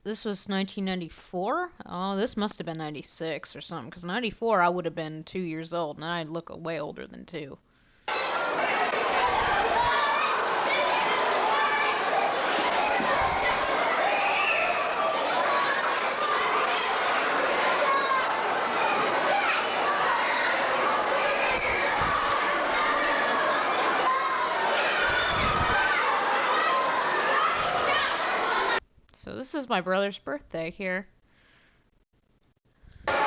This was 1994? Oh, this must have been 96 or something, because 94 I would have been 2 years old, and I look way older than 2. So this is my brother's birthday here. And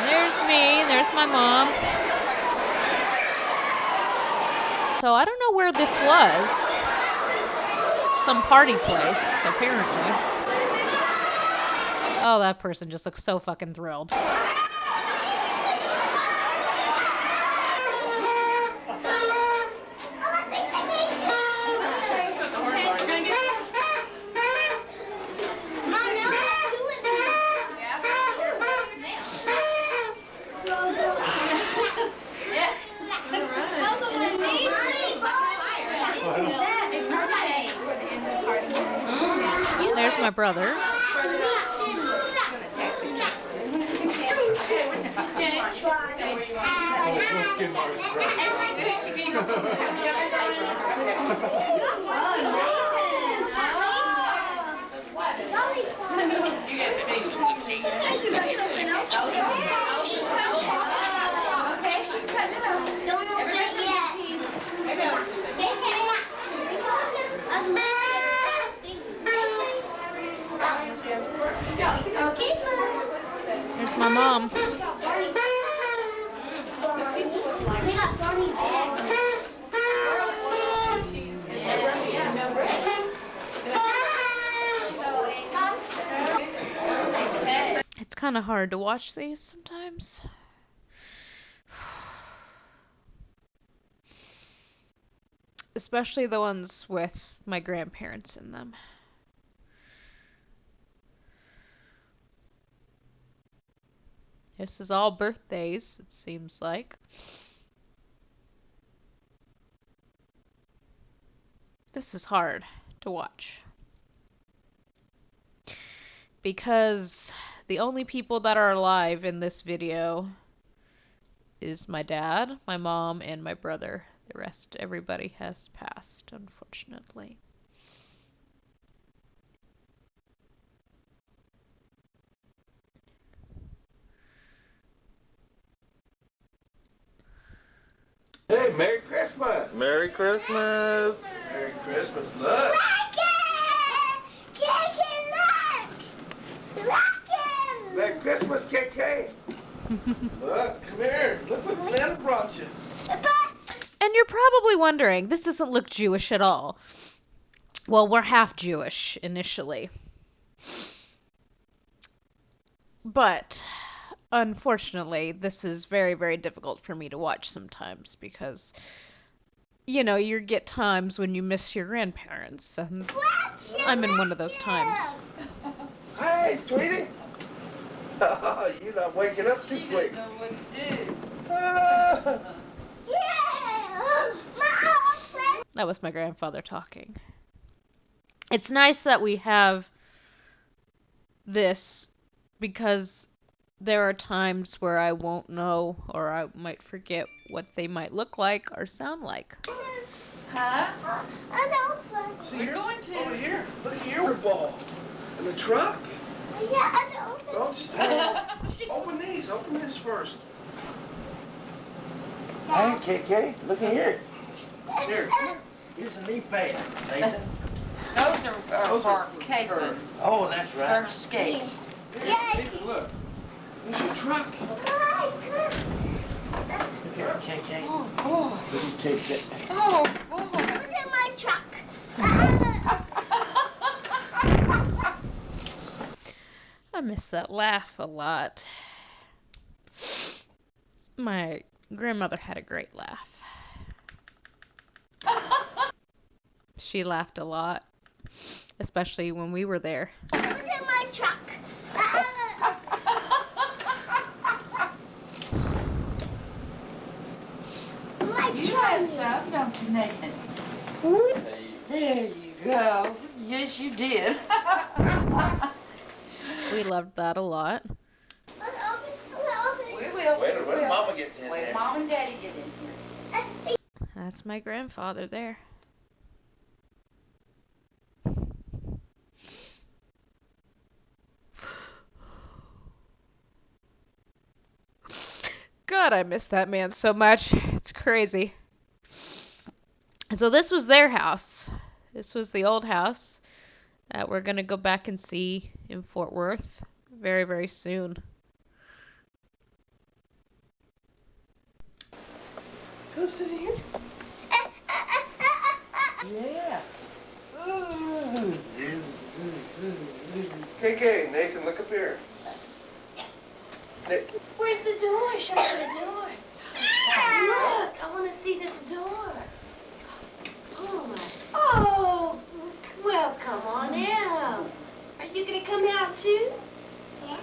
there's me, there's my mom. So I don't know where this was. Some party place, apparently. Oh, that person just looks so fucking thrilled. There's my brother. There's my mom. It's kind of hard to watch these sometimes. Especially the ones with my grandparents in them. This is all birthdays, it seems like. This is hard to watch. Because the only people that are alive in this video is my dad, my mom, and my brother. The rest, everybody has passed, unfortunately. Hey, Merry Christmas! Merry Christmas! Merry Christmas, look! Merry Christmas, KK! Look, come here. Look what Santa brought you. And you're probably wondering, this doesn't look Jewish at all. Well, we're half Jewish initially. But unfortunately, this is very, very difficult for me to watch sometimes because, you know, you get times when you miss your grandparents, and I'm in one of those times. Hey, sweetie. Oh, you're not waking up too quick. That was my grandfather talking. It's nice that we have this because there are times where I won't know or I might forget what they might look like or sound like. Huh? See, We're going to. over here. Look at your ball. In the truck. Don't just open these. Open this first. Hey, KK, look at here. Here. Here's a knee pad, Nathan. Those are for Caitlin. Oh, that's right. For skates. Here, Nathan, look. Here's your truck. Look here, KK. Oh, boy. Let me take that. Oh, boy. I miss that laugh a lot. My grandmother had a great laugh. She laughed a lot, especially when we were there. You had some, don't you, Nathan? There you go. Yes, you did. We loved that a lot. We will. Wait till Mama gets in Wait, there. Mom and Daddy get in here. That's my grandfather there. God, I miss that man so much. It's crazy. So this was their house. This was the old house that we're going to go back and see in Fort Worth very, very soon. Go sit here. Yeah. KK, Nathan, look up here. Where's the door? Show me the door. Look, I want to see this door. Oh, my. Oh, well, come on out. Are you going to come out, too? Yeah.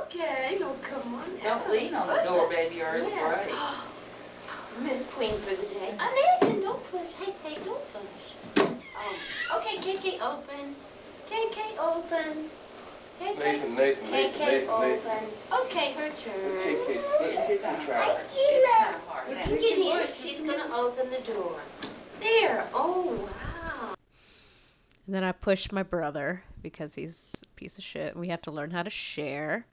Okay, no, come on out. Don't lean on the door, baby, or it'll break. Miss Queen for the day. Nathan, don't push. Hey, don't push. Okay, KK, open. KK, open. KK, Nathan. open. Okay, her turn. KK, try. Get in. She's going to open the door. There. Oh, wow. And then I pushed my brother because he's a piece of shit. We have to learn how to share.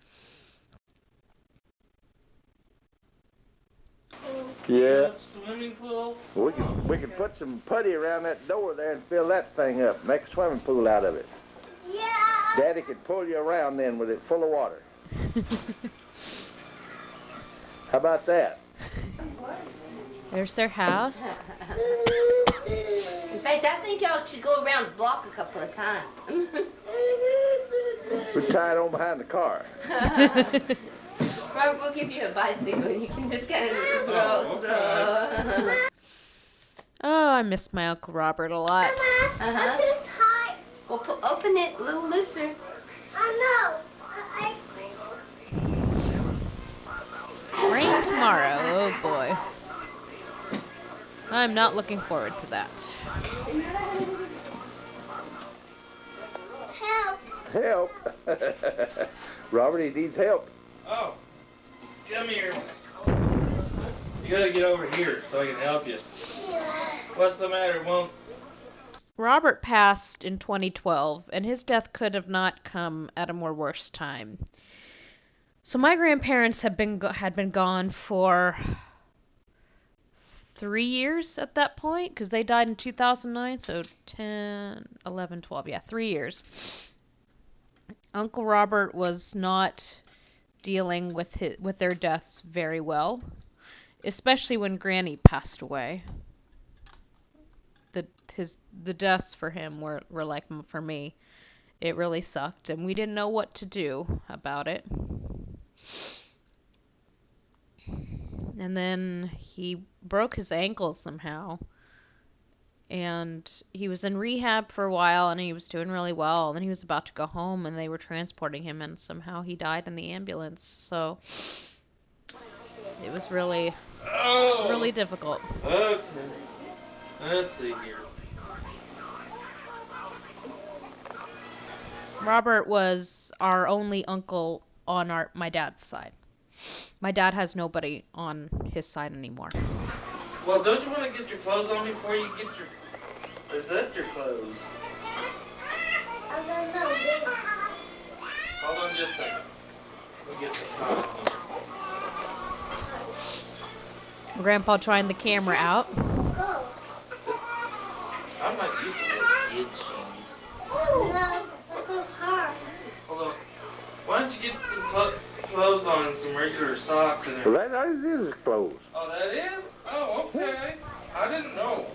Yeah. Swimming pool. We can put some putty around that door there and fill that thing up. Make a swimming pool out of it. Yeah. Daddy could pull you around then with it full of water. How about that? There's their house. In fact, I think y'all should go around the block a couple of times. We tie it on behind the car. Robert, we'll give you a bicycle. You can just kind of throw. Oh, I miss my Uncle Robert a lot. Uh-huh. Well, open it a little looser. Rain tomorrow. Oh boy. I'm not looking forward to that. Help. Robert, he needs help. Oh, come here. You gotta get over here so I can help you. What's the matter, Mom? Robert passed in 2012, and his death could have not come at a more worse time. So my grandparents had been gone for 3 years at that point, because they died in 2009, so 10, 11, 12, yeah, 3 years. Uncle Robert was not dealing with their deaths very well, especially when Granny passed away. The deaths for him were like for me. It really sucked, and we didn't know what to do about it. And then he broke his ankle somehow, and he was in rehab for a while, and he was doing really well, and then he was about to go home, and they were transporting him, and somehow he died in the ambulance. So it was really difficult. Okay. Let's see here. Robert was our only uncle on my dad's side. My dad has nobody on his side anymore. Well, don't you want to get your clothes on before you get your... Is that your clothes? Hold on just a second. We'll get the time here. Grandpa trying the camera out. I'm not used to wearing kids' shoes. Hold on. Why don't you get some clothes on and some regular socks and Well, everything? that is clothes. Oh, that is? Oh, okay. I didn't know.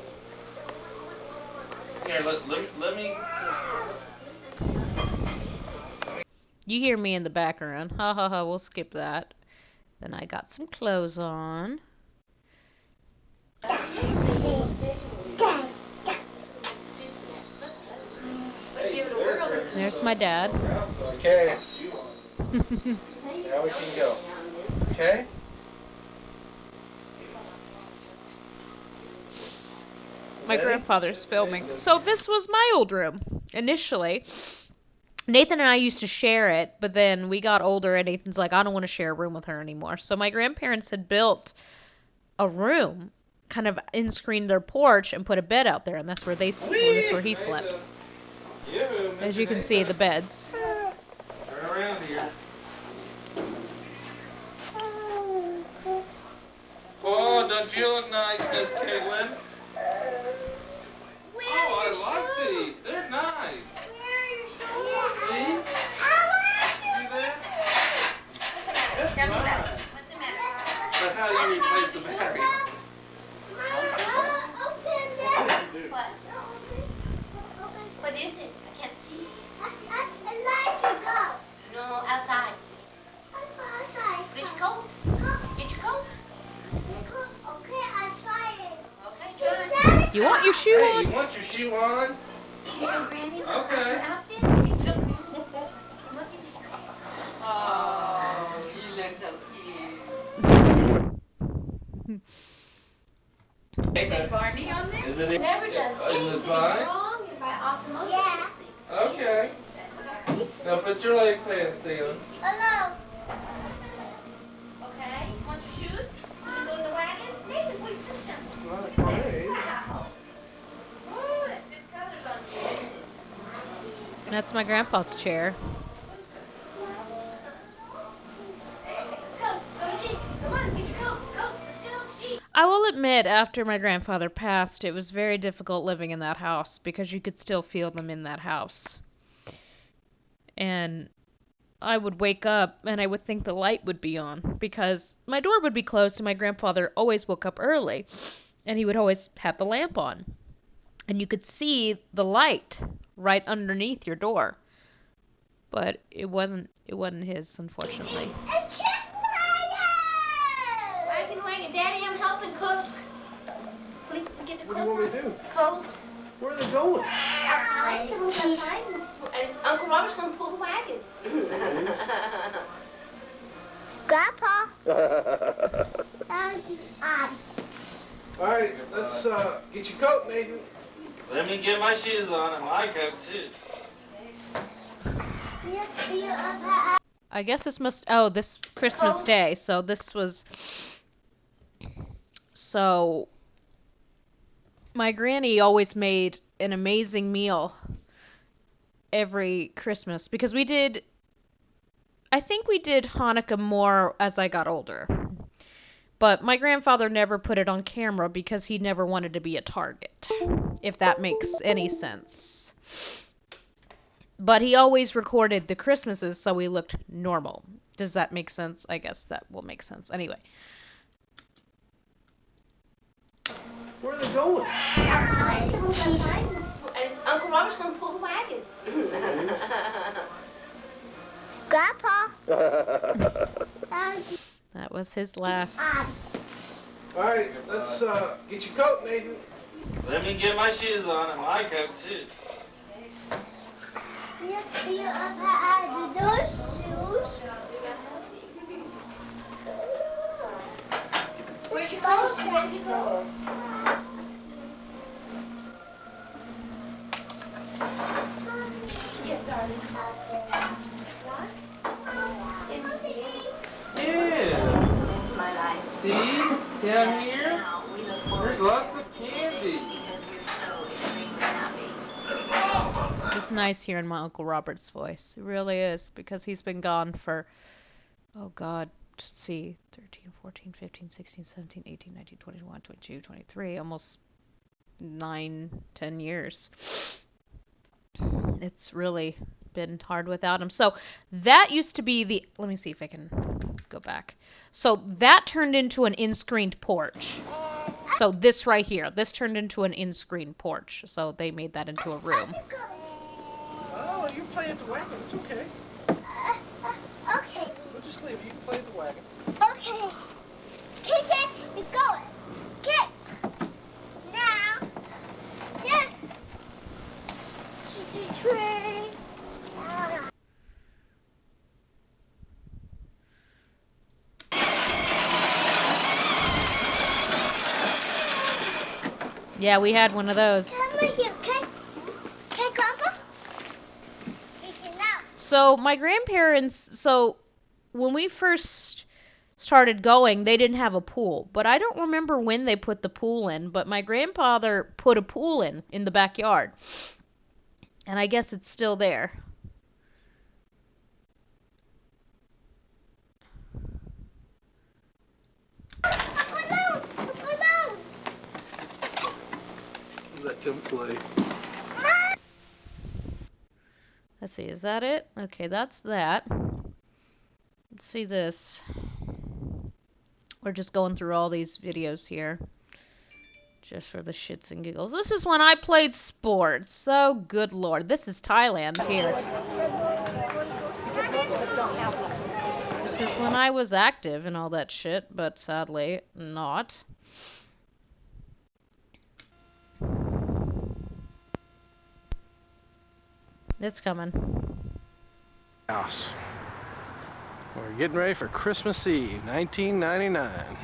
Here, let me... You hear me in the background. Ha ha ha, we'll skip that. Then I got some clothes on. There's my dad. Okay. Now we can go. Okay? my grandfather's filming. So this was my old room initially. Nathan and I used to share it, but then we got older and Nathan's like, I don't want to share a room with her anymore. So my grandparents had built a room, kind of in-screened their porch and put a bed out there, and that's where he slept. As you can see, the beds. Turn around here. Oh, don't you look nice, Miss Caitlin? Oh, I like these. They're nice. See? See that? Tell me about it. Nice. What's the matter? But how do you replace the battery? What? What is it? I can't see. No, outside. Get your coat. Get your coat. Okay, try it. You want your shoe Hey, on? you want your shoe on? Okay. Oh, you look so cute. Hey, Is Barney on there? Is it? Never does Is anything it fine? wrong and by osmosis. Yeah. Okay. Now put your leg pants down. Okay, want your shoes? You can go in the wagon? Nathan, put your shoes down. Not a parade. Wow. Ooh, that's good colors on you. That's my grandpa's chair. Let's go. Go to Jeep. Come on, get your coat. Go. Let's get on the Jeep. I will admit, after my grandfather passed, it was very difficult living in that house because you could still feel them in that house. And I would wake up and I would think the light would be on because my door would be closed and my grandfather always woke up early and he would always have the lamp on. And you could see the light right underneath your door. But it wasn't his, unfortunately. Wagon. Daddy, I'm helping cook. Please get the What do you want me to do? coats. Where are they going? Outside. And Uncle Robert's gonna pull the wagon. Grandpa. All right, let's get your coat, Nathan. Let me get my shoes on and my coat too. I guess this Christmas Day, so my granny always made an amazing meal every Christmas because I think we did Hanukkah more as I got older. But my grandfather never put it on camera because he never wanted to be a target, if that makes any sense. But he always recorded the Christmases so we looked normal. Does that make sense? I guess that will make sense. Anyway. Where are they going? Outside. And Uncle Robert's gonna pull the wagon. Grandpa. That was his laugh. All right, let's get your coat, Nathan. Let me get my shoes on and my coat too. Where's your coat? Ready to go? Yes, darling. Yeah. My life. See? Down here? There's lots of candy. It's nice hearing my Uncle Robert's voice. It really is, because he's been gone for, oh God, let's see, 13, 14, 15, 16, 17, 18, 19, 21, 22, 23, almost 9, 10 years. It's really been hard without him. So that used to be let me see if I can go back. So that turned into an in-screened porch. So this right here, this turned into an in-screened porch. So they made that into a room. Oh, you play at the wagon. It's okay. Okay. We'll just leave. You can play at the wagon. Okay. Kick it. We're going. Kick. Now. Yes. Tree. Yeah, we had one of those. Come here. Okay, Grandpa? You can now. So my grandparents, when we first started going, they didn't have a pool. But I don't remember when they put the pool in, but my grandfather put a pool in the backyard. And I guess it's still there. A balloon! A balloon! Let them play. Let's see, is that it? Okay, that's that. Let's see this. We're just going through all these videos here. Just for the shits and giggles. This is when I played sports. So, good lord. This is Thailand here. This is when I was active and all that shit, but sadly, not. It's coming. House. We're getting ready for Christmas Eve, 1999.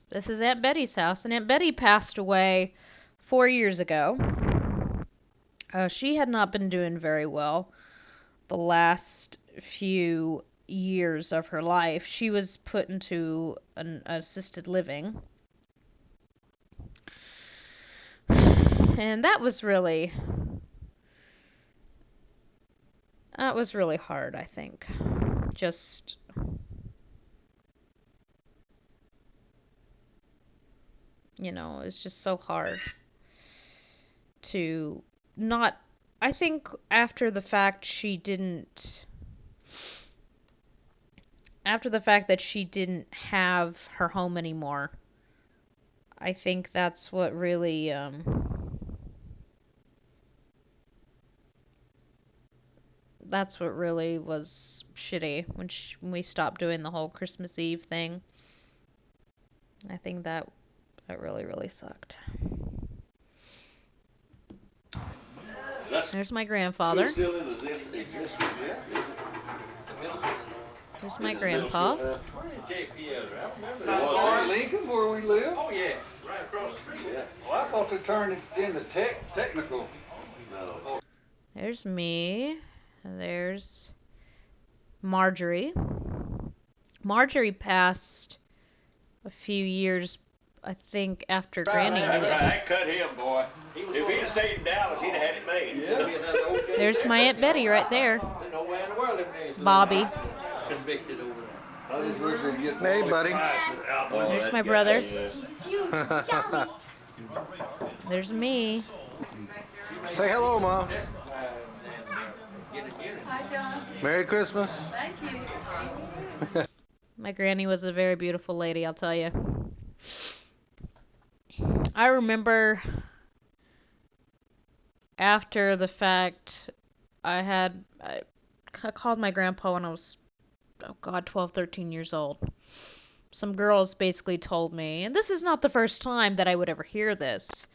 This is Aunt Betty's house, and Aunt Betty passed away 4 years ago. She had not been doing very well the last few years of her life. She was put into an assisted living. And that was really hard, I think. Just it's just so hard to not. I think after the fact that she didn't have her home anymore, I think that's what really was shitty when we stopped doing the whole Christmas Eve thing. I think that really, really sucked. There's my grandfather. There's my grandpa. Lincoln, where we live? Oh, yeah. Right across the street. Yeah. Well, I thought they turned it into technical. No. There's me. There's Marjorie. Marjorie passed a few years, I think, after Granny did. I cut him, boy. If he'd stayed in Dallas, he'd have had it made. Yeah. There's my Aunt Betty right there. Bobby. Convicted over there. Hey, buddy. There's my brother. There's me. Say hello, Mom. Hi, John. Merry Christmas. Thank you. My granny was a very beautiful lady, I'll tell you. I remember after the fact, I called my grandpa when I was, 12, 13 years old. Some girls basically told me, and this is not the first time that I would ever hear this,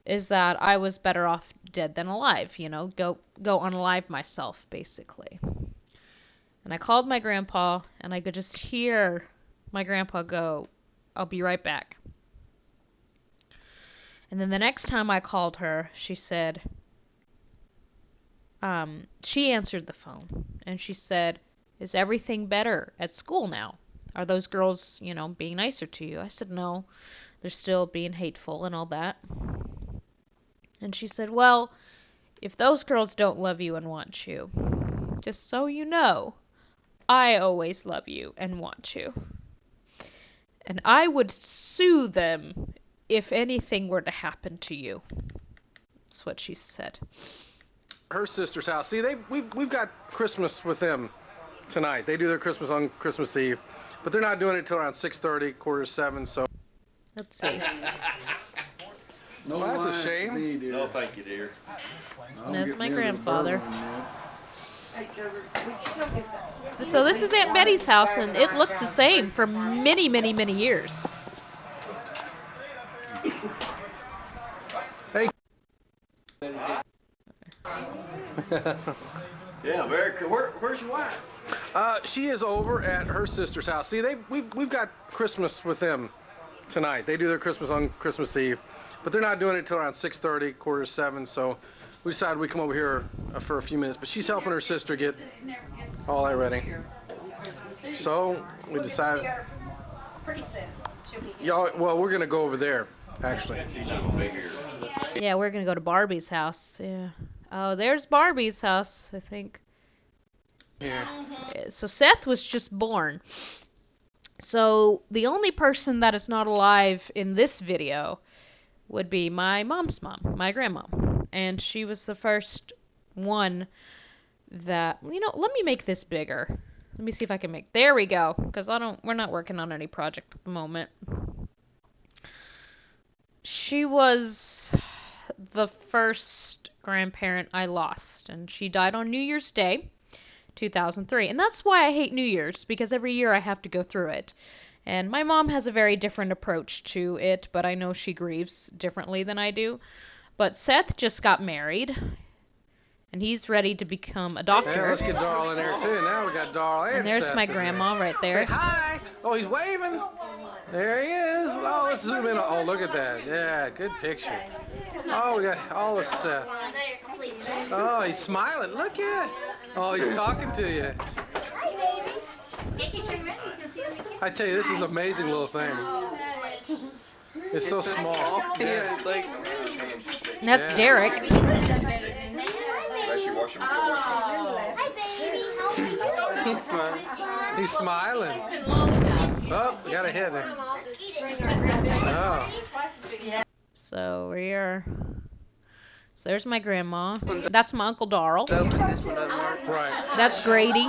is that I was better off dead than alive, go unalive myself, basically. And I called my grandpa, and I could just hear my grandpa go, "I'll be right back." And then the next time I called her, she said, she answered the phone, and she said, "Is everything better at school now? Are those girls, being nicer to you?" I said, "No, they're still being hateful and all that." And she said, "Well, if those girls don't love you and want you, just so you know, I always love you and want you. And I would sue them if anything were to happen to you." That's what she said. Her sister's house. See, we've got Christmas with them tonight. They do their Christmas on Christmas Eve, but they're not doing it till around 6:30, 6:45, so. Let's see. No, well, that's a shame. No, thank you, dear. That's my grandfather. So this is Aunt Betty's house, and it looked the same for many, many, many years. Hey. Yeah, where's your wife? She is over at her sister's house. See, we've got Christmas with them tonight. They do their Christmas on Christmas Eve, but they're not doing it till around 6:30, 6:45. So we decided we'd come over here for a few minutes. But she's helping her sister get all that ready. So we decided. Y'all, well, we're gonna go over there, actually. Yeah, we're gonna go to Barbie's house. Yeah. Oh, there's Barbie's house, I think. Yeah. So Seth was just born. So the only person that is not alive in this video would be my mom's mom, my grandma. And she was the first one that, you know, let me make this bigger. Let me see if I can make, there we go, because we're not working on any project at the moment. She was the first grandparent I lost, and she died on New Year's Day, 2003. And that's why I hate New Year's, because every year I have to go through it. And my mom has a very different approach to it, but I know she grieves differently than I do. But Seth just got married, and he's ready to become a doctor. Yeah, let's get Darl in there too. Now we got Darl and there's Seth my in grandma right there. Say hi. Oh, he's waving. There he is. Oh, let's zoom in. Oh, look at that. Yeah, good picture. Oh, we got all this. Oh, he's smiling. Look at it. Oh, he's talking to you. I tell you, this is an amazing little thing. It's so small. Yeah, it's like. And that's Yeah. Derek. He's smiling. He's smiling. Oh, we got a head there. Oh. So there's my grandma. That's my Uncle Darl. This one doesn't work. Right. That's Grady.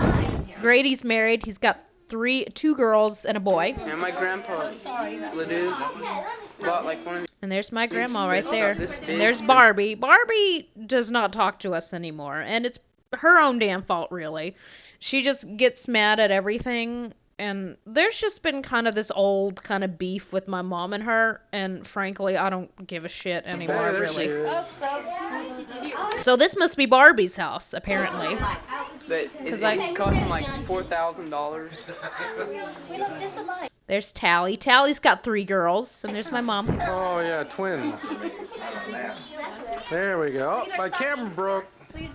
Grady's married. He's got two girls and a boy. And my grandpa, Ledoux, bought like one of And there's my grandma right there. This big. And there's Barbie. Barbie does not talk to us anymore, and it's her own damn fault, really. She just gets mad at everything, and there's just been kind of this old kind of beef with my mom and her, and frankly, I don't give a shit anymore, Hey, there she really. is. So this must be Barbie's house, apparently. But it cost him like $4,000. There's Tally. Tally's got 3 girls, and there's my mom. Oh, yeah, twins. There we go. Oh, my camera broke. And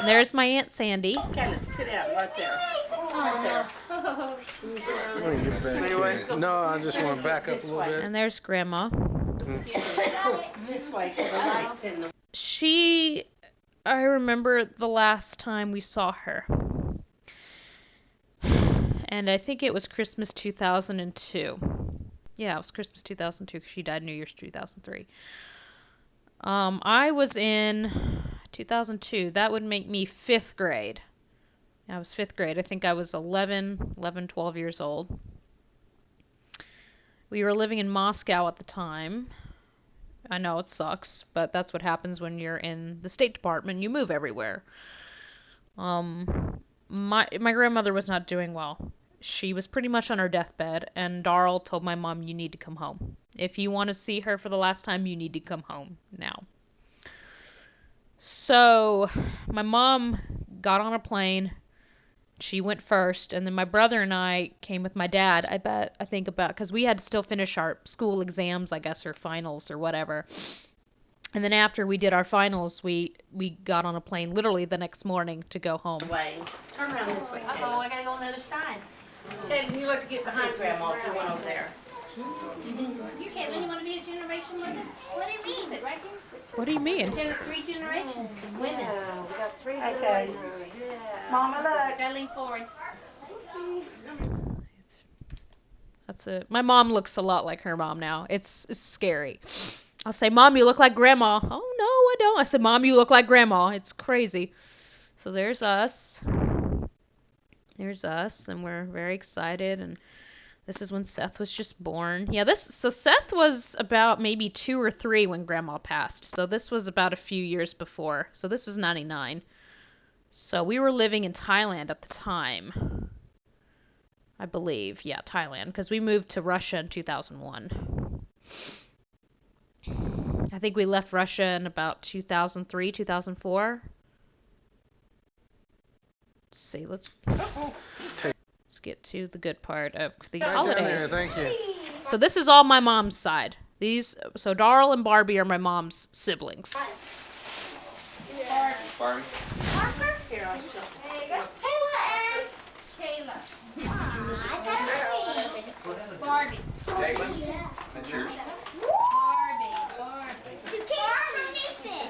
there's my Aunt Sandy. Kind of sit out right there. Right there. Let me get back here. No, I just want to back up a little bit. And there's Grandma. This way, 'cause the light's in the I remember the last time we saw her. And I think it was Christmas 2002. Yeah, it was Christmas 2002 because she died New Year's 2003. I was in 2002. That would make me 5th grade. I was 5th grade. I think I was 12 years old. We were living in Moscow at the time. I know it sucks, but that's what happens when you're in the State Department. You move everywhere. My grandmother was not doing well. She was pretty much on her deathbed, and Darl told my mom, "You need to come home. If you want to see her for the last time, you need to come home now." So my mom got on a plane. She went first, and then my brother and I came with my dad, because we had to still finish our school exams, I guess, or finals or whatever. And then after we did our finals, we got on a plane literally the next morning to go home. way. Turn around this way. Uh-oh, I gotta go on the other side. Kaden, you have to get behind Grandma if you went over there. You can't really want to be a generation with it? What do you mean? Is it right here? What do you mean? 3 generations of women. We got 3 okay. Mama, look. Gotta lean forward. That's it. My mom looks a lot like her mom now. It's scary. I'll say, "Mom, you look like Grandma." "Oh, no, I don't." I said, "Mom, you look like Grandma." It's crazy. So there's us. There's us, and we're very excited, and this is when Seth was just born. Yeah, so Seth was about maybe 2 or 3 when Grandma passed. So this was about a few years before. So this was 99. So we were living in Thailand at the time. I believe. Yeah, Thailand. Because we moved to Russia in 2001. I think we left Russia in about 2003, 2004. Let's see. let's get to the good part of the Right down there, holidays. thank you. So this is all my mom's side. So Darl and Barbie are my mom's siblings. Barbie. Parker? Here, I'll show. There you go. Kayla, Kayla. I got a Barbie. Caitlin, that's yours. You can't Nathan.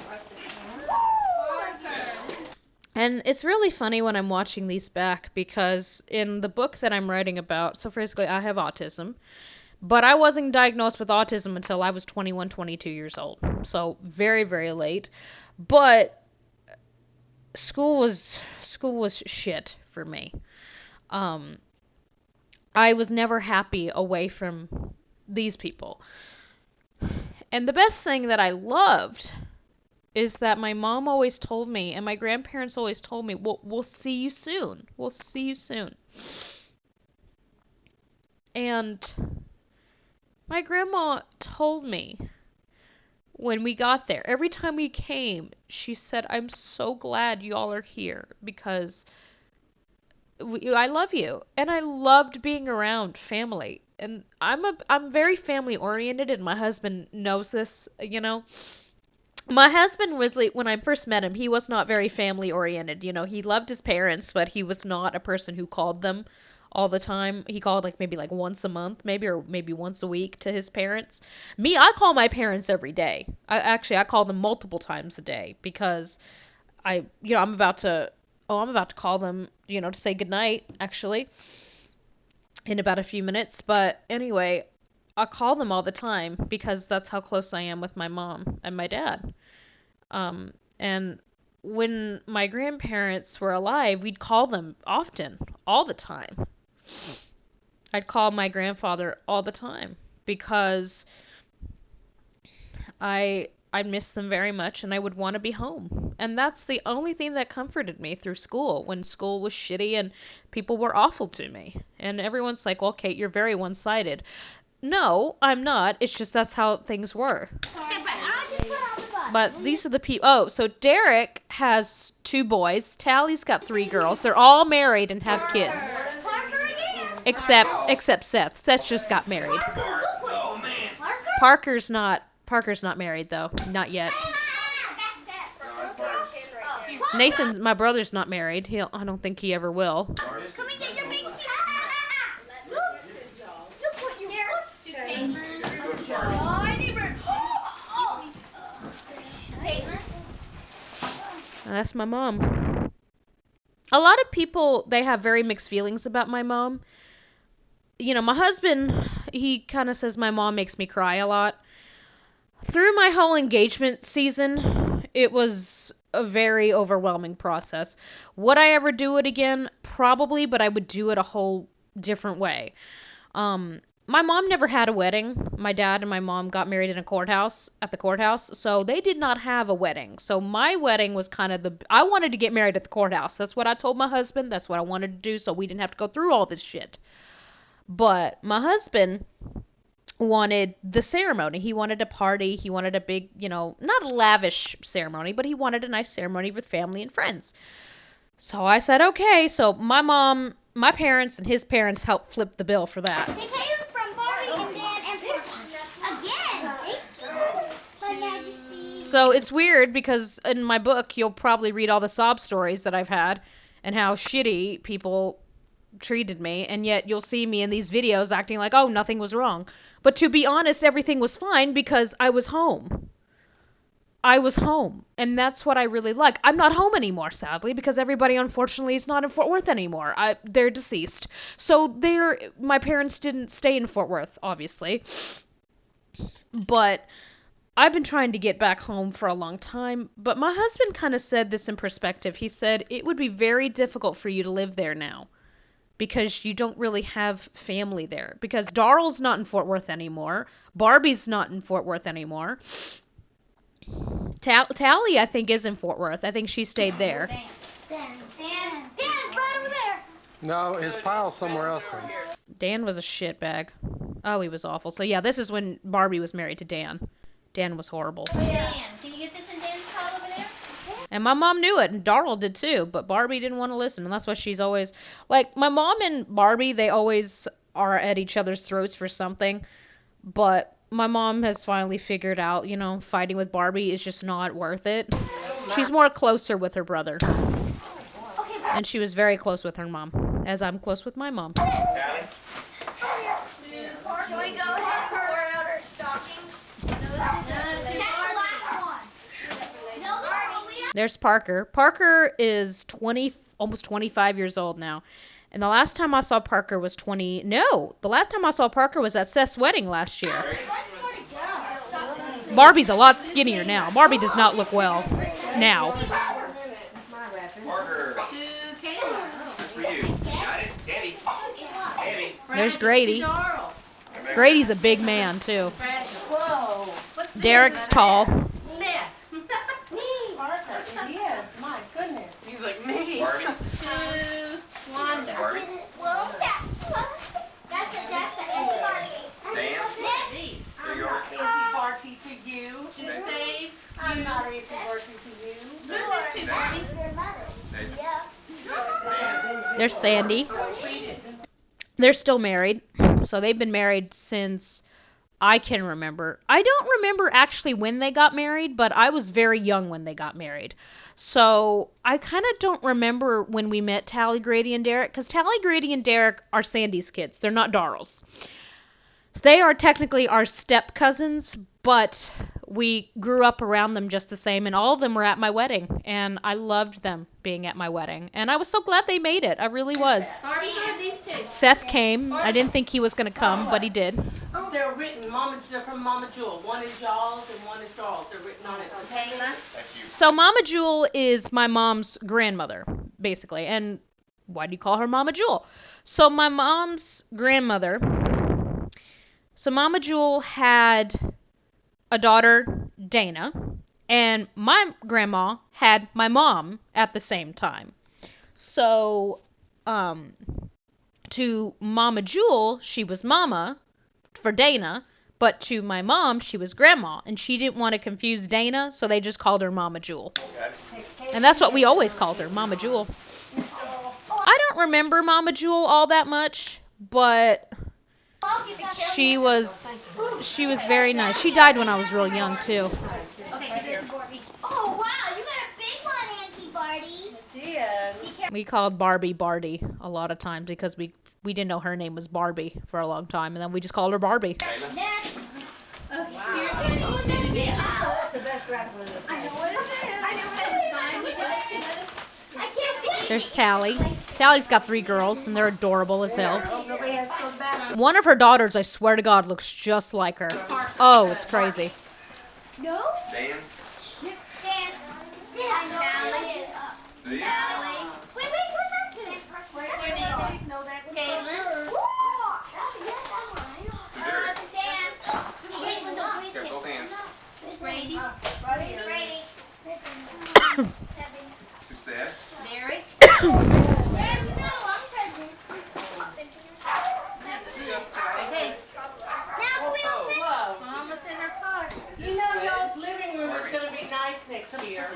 And it's really funny when I'm watching these back because in the book that I'm writing about, so basically I have autism, but I wasn't diagnosed with autism until I was 21, 22 years old. So very, very late. But school was shit for me. I was never happy away from these people. And the best thing that I loved is that my mom always told me, and my grandparents always told me, we'll see you soon. We'll see you soon. And my grandma told me when we got there, every time we came, she said, I'm so glad y'all are here because I love you. And I loved being around family. And I'm very family oriented, and my husband knows this, you know. My husband was, like, when I first met him, he was not very family oriented. You know, he loved his parents, but he was not a person who called them all the time. He called maybe once a month, or maybe once a week to his parents. Me, I call my parents every day. I call them multiple times a day because I'm about to call them, to say goodnight, actually, in about a few minutes. But anyway, I call them all the time because that's how close I am with my mom and my dad. And when my grandparents were alive, we'd call them often, all the time. I'd call my grandfather all the time because I miss them very much and I would want to be home. And that's the only thing that comforted me through school, when school was shitty and people were awful to me. And everyone's like, well, Kate, you're very one-sided. No, I'm not. It's just that's how things were. But these are the people. Oh, so Derek has 2 boys. Tally's got 3 girls. They're all married and have kids. Except Seth. Seth just got married. Parker's not married though. Not yet. Nathan's, my brother's not married. I don't think he ever will. Come and get your big That's my mom. A lot of people, they have very mixed feelings about my mom. My husband, he kind of says my mom makes me cry a lot. Through my whole engagement season, it was a very overwhelming process. Would I ever do it again? Probably, but I would do it a whole different way. My mom never had a wedding. My dad and my mom got married at the courthouse, so they did not have a wedding. So my wedding was kind of I wanted to get married at the courthouse. That's what I told my husband. That's what I wanted to do, so we didn't have to go through all this shit. But my husband wanted the ceremony. He wanted a party. He wanted a big, not a lavish ceremony, but he wanted a nice ceremony with family and friends. So I said, okay. So my mom, my parents, and his parents helped flip the bill for that. They came from Barbie and Dan and again. So it's weird because in my book, you'll probably read all the sob stories that I've had and how shitty people treated me, and yet you'll see me in these videos acting like, oh, nothing was wrong. But to be honest, everything was fine because I was home. And that's what I really like. I'm not home anymore, sadly, because everybody, unfortunately, is not in Fort Worth anymore. They're deceased. So my parents didn't stay in Fort Worth, obviously. But I've been trying to get back home for a long time. But my husband kind of said this in perspective. He said, it would be very difficult for you to live there now, because you don't really have family there. Because Daryl's not in Fort Worth anymore. Barbie's not in Fort Worth anymore. Tally, I think, is in Fort Worth. I think she stayed there. Dan's right over there. No, his pile's somewhere else then. Dan was a shitbag. Oh, he was awful. So yeah, this is when Barbie was married to Dan. Dan was horrible. Dan, can you get this in Dan's pile over there? And my mom knew it, and Darla did too, but Barbie didn't want to listen, and that's why she's always like my mom and Barbie, they always are at each other's throats for something, but my mom has finally figured out, you know, fighting with Barbie is just not worth it. She's more closer with her brother. And she was very close with her mom, as I'm close with my mom. Can we go ahead and pour out our stockings? That's the last one. No, Barbie. There's Parker. Parker is 20, almost 25 years old now. And the last time I saw Parker was the last time I saw Parker was at Seth's wedding last year. Barbie's a lot skinnier now. Barbie does not look well now. Parker. For you. Got it? Eddie. Eddie. There's Grady. Grady's a big man, too. Derek's tall. My goodness. He's like me. Barbie. Wanda. Barbie. Well, that's Barbie. Dan. These. There you are. Easy Barty to you. Nathan. I'm not easy Barty to you. Who's this to, Barbie? Their mother. Nathan. Yeah. There's Sandy. They're still married. So they've been married since I can remember. I don't remember actually when they got married, but I was very young when they got married. So I kind of don't remember when we met Tally, Grady, and Derek, because Tally, Grady, and Derek are Sandy's kids. They're not Darl's. They are technically our step cousins, but we grew up around them just the same, and all of them were at my wedding, and I loved them being at my wedding, and I was so glad they made it. I really was. Barbie, have these two. Seth came. I didn't think he was going to come, but he did. They're written, they're from Mama Jewel. One is y'all's and one is Darl's. They're written on it. Kayla. Thank you. So Mama Jewel is my mom's grandmother, basically. And why do you call her Mama Jewel? So my mom's grandmother. So Mama Jewel had a daughter, Dana, and my grandma had my mom at the same time. So, to Mama Jewel, she was Mama for Dana, but to my mom, she was Grandma, and she didn't want to confuse Dana, so they just called her Mama Jewel. And that's what we always called her, Mama Jewel. I don't remember Mama Jewel all that much, but she was very nice. She died when I was real young, too. Okay, give it to Barbie. Oh, wow, you got a big one, Auntie Barbie. We called Barbie Barty a lot of times because we didn't know her name was Barbie for a long time, and then we just called her Barbie. Next. Okay, here's Annie. That's the best raffle in the I know what it is. I know what it is. I can't see. There's Tally. Tally's got 3 girls, and they're adorable as hell. Nobody has to come back. One of her daughters, I swear to God, looks just like her. Oh, it's crazy. No? Dan. Dan. I know what it is. Do you? Allie. Wait, what's that? What's your name? Know that. Caitlin. Dan. Caitlin, no, please. Okay, both hands. Brady. Brady. To Seth. Derek. Derek, you got a long present. Hey, Now we open. whoa. Mama's in her car. You know y'all's living room is gonna be nice next year.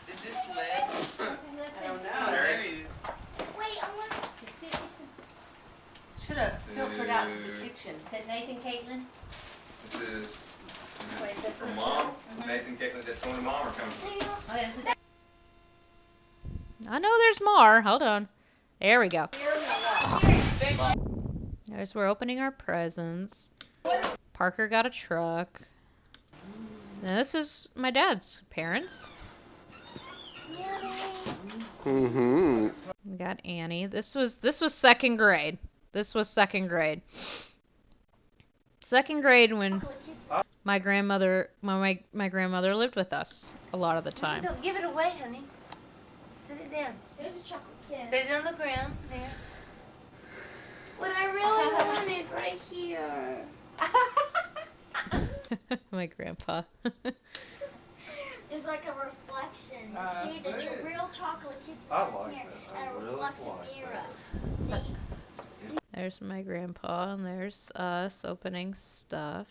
Is this lead? I don't know. There you Wait, I want Should have filtered out to the kitchen. Is it Nathan, Caitlin? This is from Mom. Nathan, Caitlin, that's going to Mom or coming? Okay, this is I know there's more. Hold on. There we go. There's we're opening our presents. Parker got a truck. Now this is my dad's parents. Mm-hmm. We got Annie. This was second grade. This was second grade. Second grade when my grandmother my grandmother lived with us a lot of the time. Don't give it away, honey. Sit it down. There's a chocolate kid. Sit it on the ground. There. What I really want is right here. My grandpa. It's like a reflection. See, good. there's a real chocolate kid I sitting like here that. and I a really reflection like mirror. See? There's my grandpa, and there's us opening stuff.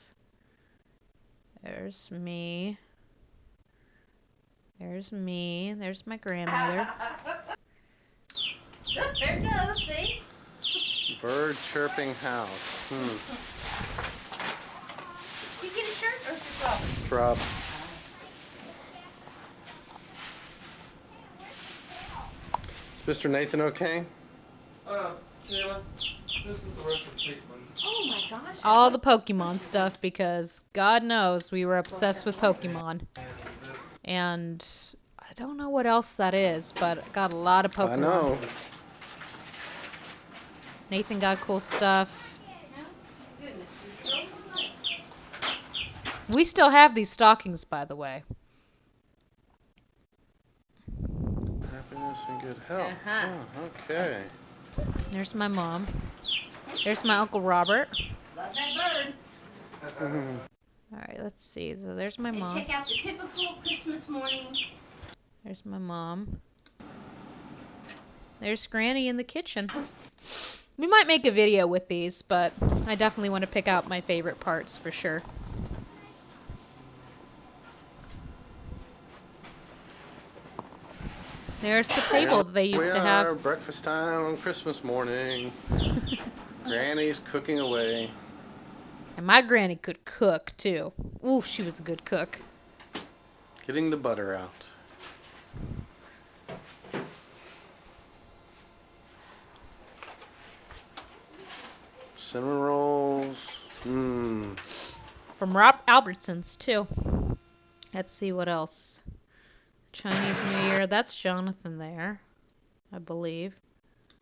There's me. There's me. There's my grandmother. Look, there it goes, see? Bird chirping house. Did you get a shirt or just a Drop. Is Mr. Nathan okay? Taylor, this is the rest of the treatment. Oh my gosh. All the Pokemon stuff because God knows we were obsessed with Pokemon. And I don't know what else that is, but I got a lot of Pokemon. I know. Nathan got cool stuff. We still have these stockings, by the way. Happiness and good health. Uh-huh. Oh, okay. There's my mom. There's my Uncle Robert. Love that bird. Alright, let's see. So there's my And mom. check out the typical Christmas morning. There's my mom. There's Granny in the kitchen. We might make a video with these, but I definitely want to pick out my favorite parts for sure. There's the table that they used to have. Breakfast time on Christmas morning. Granny's cooking away. And my granny could cook, too. Ooh, she was a good cook. Getting the butter out. Cinnamon rolls. Mmm. From Rob Albertsons, too. Let's see what else. Chinese New Year. That's Jonathan there, I believe.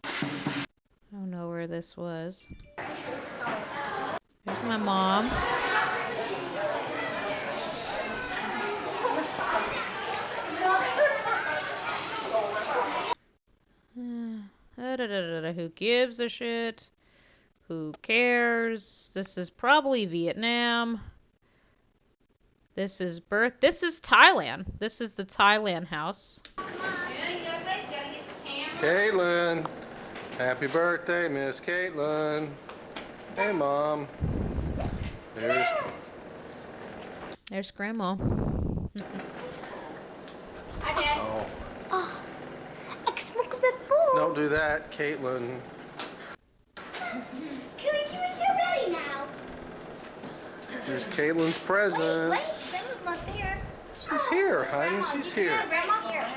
I don't know where this was. There's my mom. Who gives a shit? Who cares? This is probably Vietnam. This is This is Thailand. This is the Thailand house. Caitlin. Happy birthday, Miss Caitlin. Hey, Mom. There's Grandma. Hi, Dad. Oh, Oh, don't do that, Caitlin. You're ready now. There's Caitlin's presents. Grandma's not there. She's here, honey. She's here. Grandma here.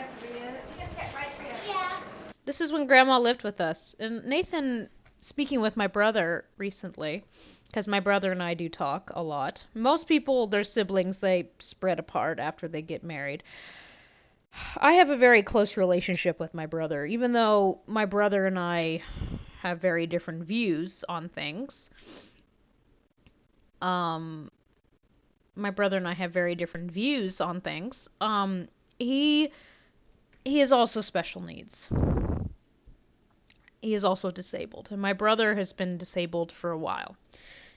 Yeah. This is when Grandma lived with us. And Nathan, speaking with my brother recently, because my brother and I do talk a lot. Most people, their siblings, they spread apart after they get married. I have a very close relationship with my brother, even though my brother and I have very different views on things. My brother and I have very different views on things. He has also special needs. He is also disabled, and my brother has been disabled for a while.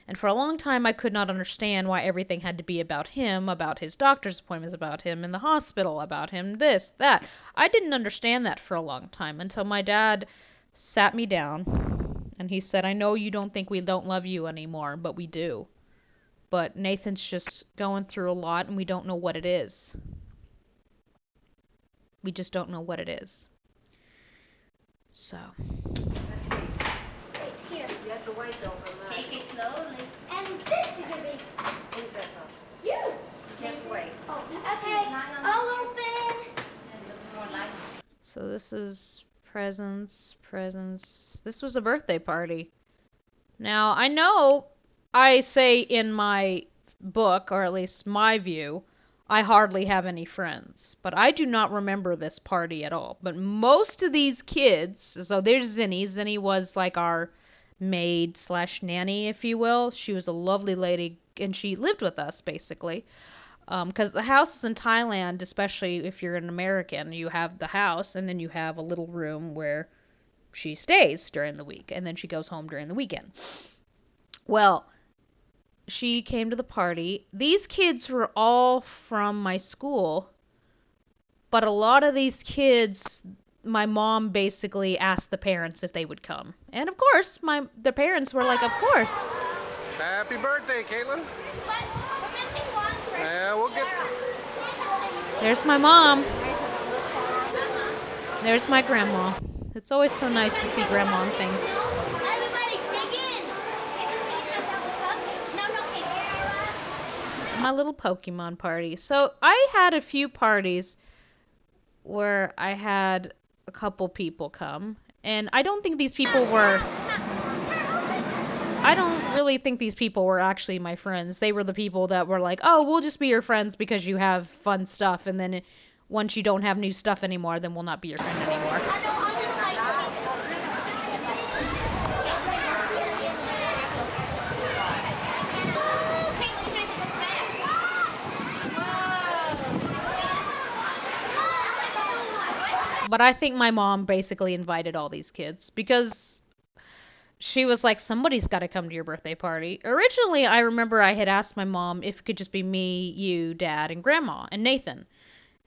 And for a long time, I could not understand why everything had to be about him, about his doctor's appointments, about him in the hospital, about him this, that. I didn't understand that for a long time until my dad sat me down and he said, I know you don't think we don't love you anymore, but we do. But Nathan's just going through a lot and we don't know what it is. We just don't know what it is. So. Here. You have to wait though for a minute. Take it slowly. And this is a big. Who's that from? You. You have to wait. Oh, okay. I'll open. And look more like it. So this is presents. This was a birthday party. Now, I know I say in my book, or at least my view, I hardly have any friends. But I do not remember this party at all. But most of these kids, so there's Zinni. Zinni was like our maid / nanny, if you will. She was a lovely lady, and she lived with us, basically. Because the houses in Thailand, especially if you're an American, you have the house, and then you have a little room where she stays during the week, and then she goes home during the weekend. Well, she came to the party. These kids were all from my school, but a lot of these kids, my mom basically asked the parents if they would come. And of course, the parents were like, of course. Happy birthday, Caitlin. Yeah, we'll get. There's my mom. There's my grandma. It's always so nice to see grandma and things. Everybody dig in. No, My little Pokemon party. So I had a few parties where I had a couple people come, and I don't really think these people were actually my friends. They were the people that were like, oh, we'll just be your friends because you have fun stuff, and then once you don't have new stuff anymore, then we'll not be your friend anymore. But I think my mom basically invited all these kids because she was like, somebody's got to come to your birthday party. Originally, I remember I had asked my mom if it could just be me, you, Dad, and Grandma, and Nathan.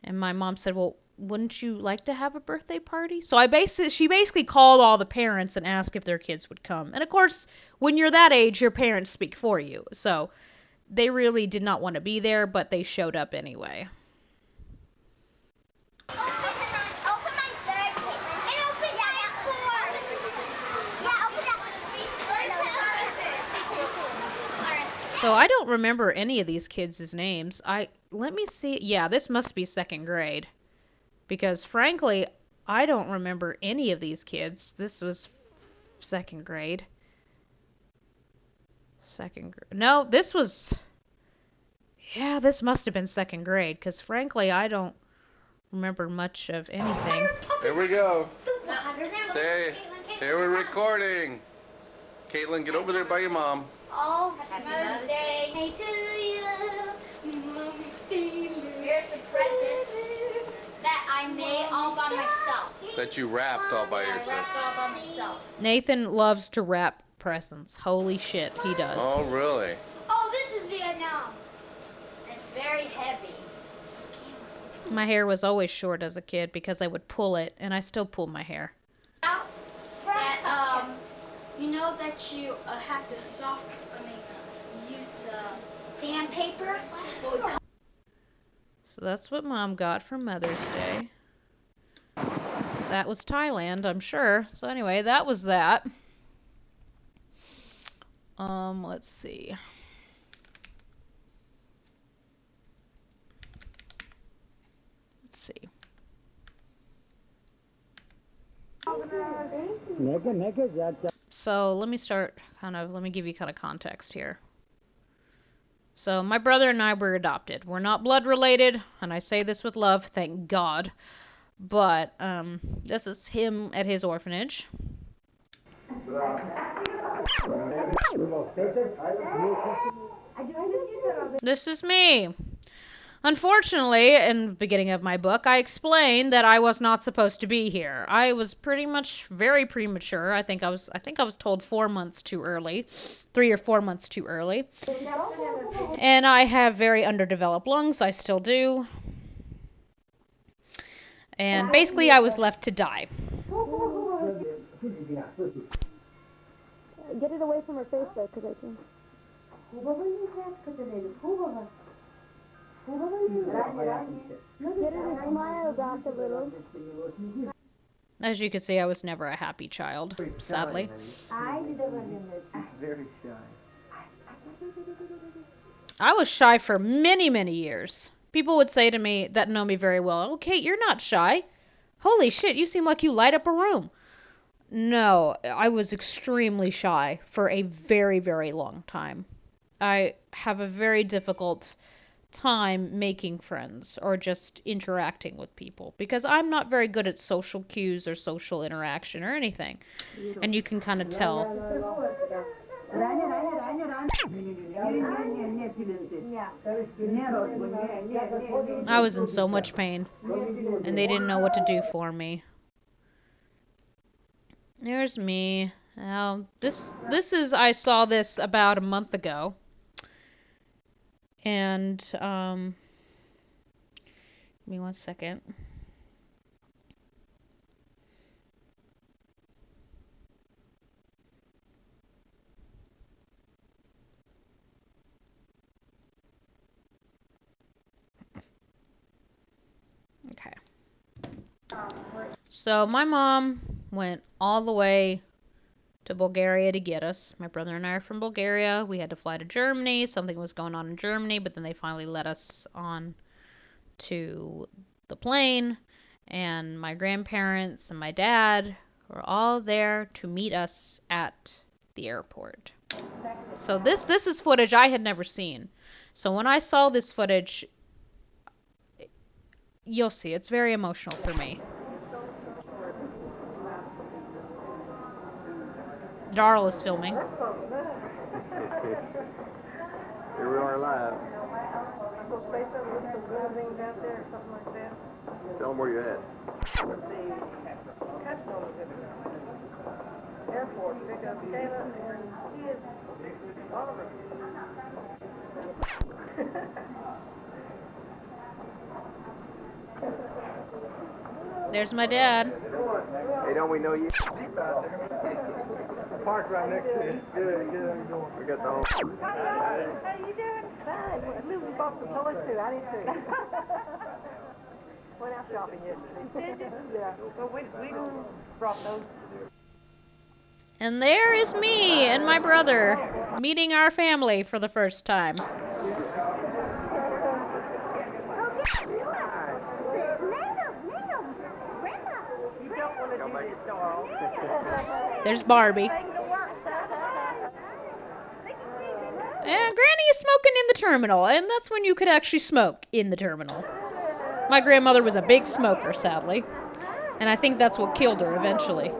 And my mom said, well, wouldn't you like to have a birthday party? So she basically called all the parents and asked if their kids would come. And of course, when you're that age, your parents speak for you. So they really did not want to be there, but they showed up anyway. So I don't remember any of these kids' names. Let me see. Yeah, this must be second grade. Because frankly, I don't remember any of these kids. This was second grade. No, this was... Yeah, this must have been second grade. Because frankly, I don't remember much of anything. Here we go. Say, here we're recording. Caitlin, get over there by your mom. Oh, happy birthday to you. Here's the present that I made all by myself. That you wrapped all by yourself. I wrapped all by myself. Nathan loves to wrap presents. Holy shit, he does. Oh, really? Oh, this is Vietnam. It's very heavy. My hair was always short as a kid because I would pull it, and I still pull my hair. That, you know that you have to use the sandpaper? So that's what Mom got for Mother's Day. That was Thailand, I'm sure. So anyway, that was that. Let's see. So let me give you kind of context here. So my brother and I were adopted. We're not blood related, and I say this with love, thank God. But this is him at his orphanage. This is me. Unfortunately, in the beginning of my book, I explained that I was not supposed to be here. I was pretty much very premature. I think I was told 4 months too early, 3 or 4 months too early. And I have very underdeveloped lungs. I still do. And basically, I was left to die. Get it away from her face, though, because I can. Get her to smile, Dr. Little. As you can see, I was never a happy child, sadly. Very shy. I was shy for many, many years. People would say to me that know me very well, "Oh, Kate, you're not shy. Holy shit, you seem like you light up a room." No, I was extremely shy for a very, very long time. I have a very difficult time making friends or just interacting with people because I'm not very good at social cues or social interaction or anything. And you can kind of tell. I was in so much pain and they didn't know what to do for me. There's me. Now, I saw this about a month ago. And, give me 1 second. Okay. So my mom went all the way to Bulgaria to get us. My brother and I are from Bulgaria. We had to fly to Germany. Something was going on in Germany, but then they finally let us on to the plane. And my grandparents and my dad were all there to meet us at the airport. So this is footage I had never seen. So when I saw this footage, you'll see, it's very emotional for me. Darl is filming. Here we are live. Tell them where you're at. Airport, pick up Kayla and kids. Oliver. There's my dad. Hey, don't we know you? Park right next to it. Good, how you doing? We got the whole... How you doing? Fine. Lucy bought some toys too. I did too. Went out shopping yesterday. Yeah. Well, we brought those. And there is me and my brother meeting our family for the first time. There's Barbie. And Granny is smoking in the terminal, and that's when you could actually smoke in the terminal. My grandmother was a big smoker, sadly, and I think that's what killed her eventually.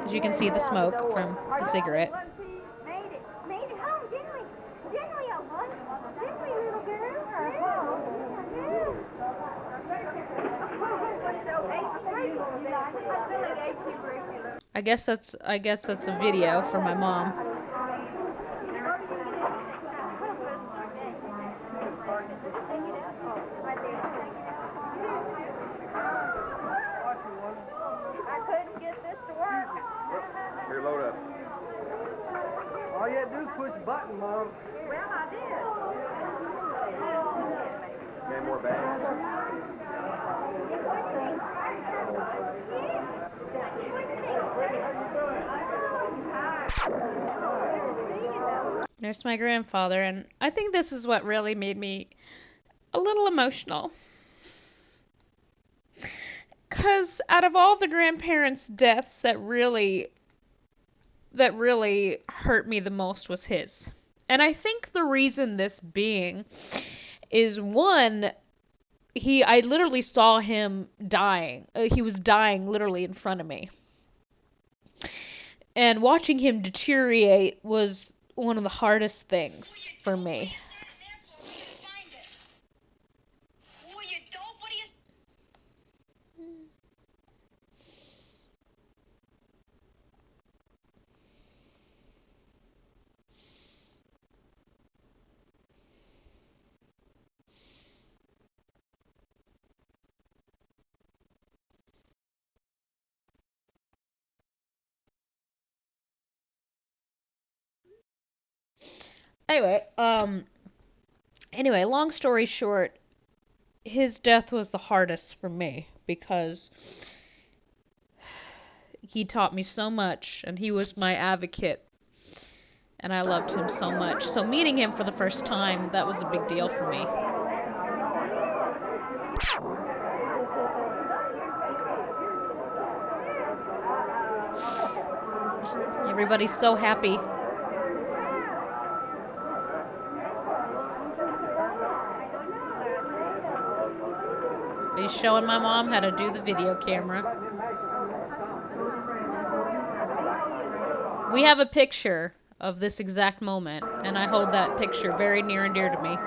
As you can see the smoke from the cigarette. Made it home, didn't we? Didn't we, old boy? Didn't we, little girl? I guess that's a video for my mom. I couldn't get this to work. Here, load up. All you had to do is push a button, Mom. Well, I did. Got more bags? There's my grandfather, and I think this is what really made me a little emotional. 'Cause out of all the grandparents' deaths that really hurt me the most was his. And I think the reason this being is, one, I literally saw him dying. He was dying literally in front of me. And watching him deteriorate was one of the hardest things for me. Anyway, long story short, his death was the hardest for me because he taught me so much and he was my advocate and I loved him so much. So meeting him for the first time, that was a big deal for me. Everybody's so happy. He's showing my mom how to do the video camera. We have a picture of this exact moment, and I hold that picture very near and dear to me.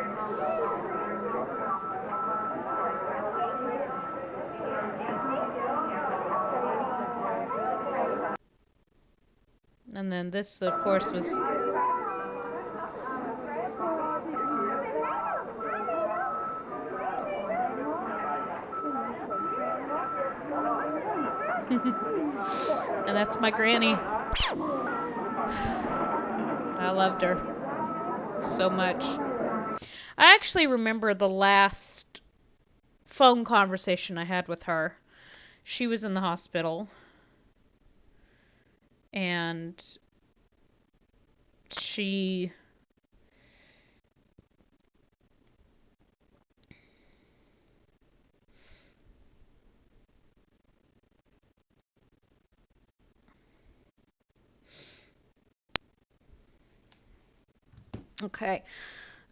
And then this, of course, was... And that's my granny. I loved her so much. I actually remember the last phone conversation I had with her. She was in the hospital, and she okay.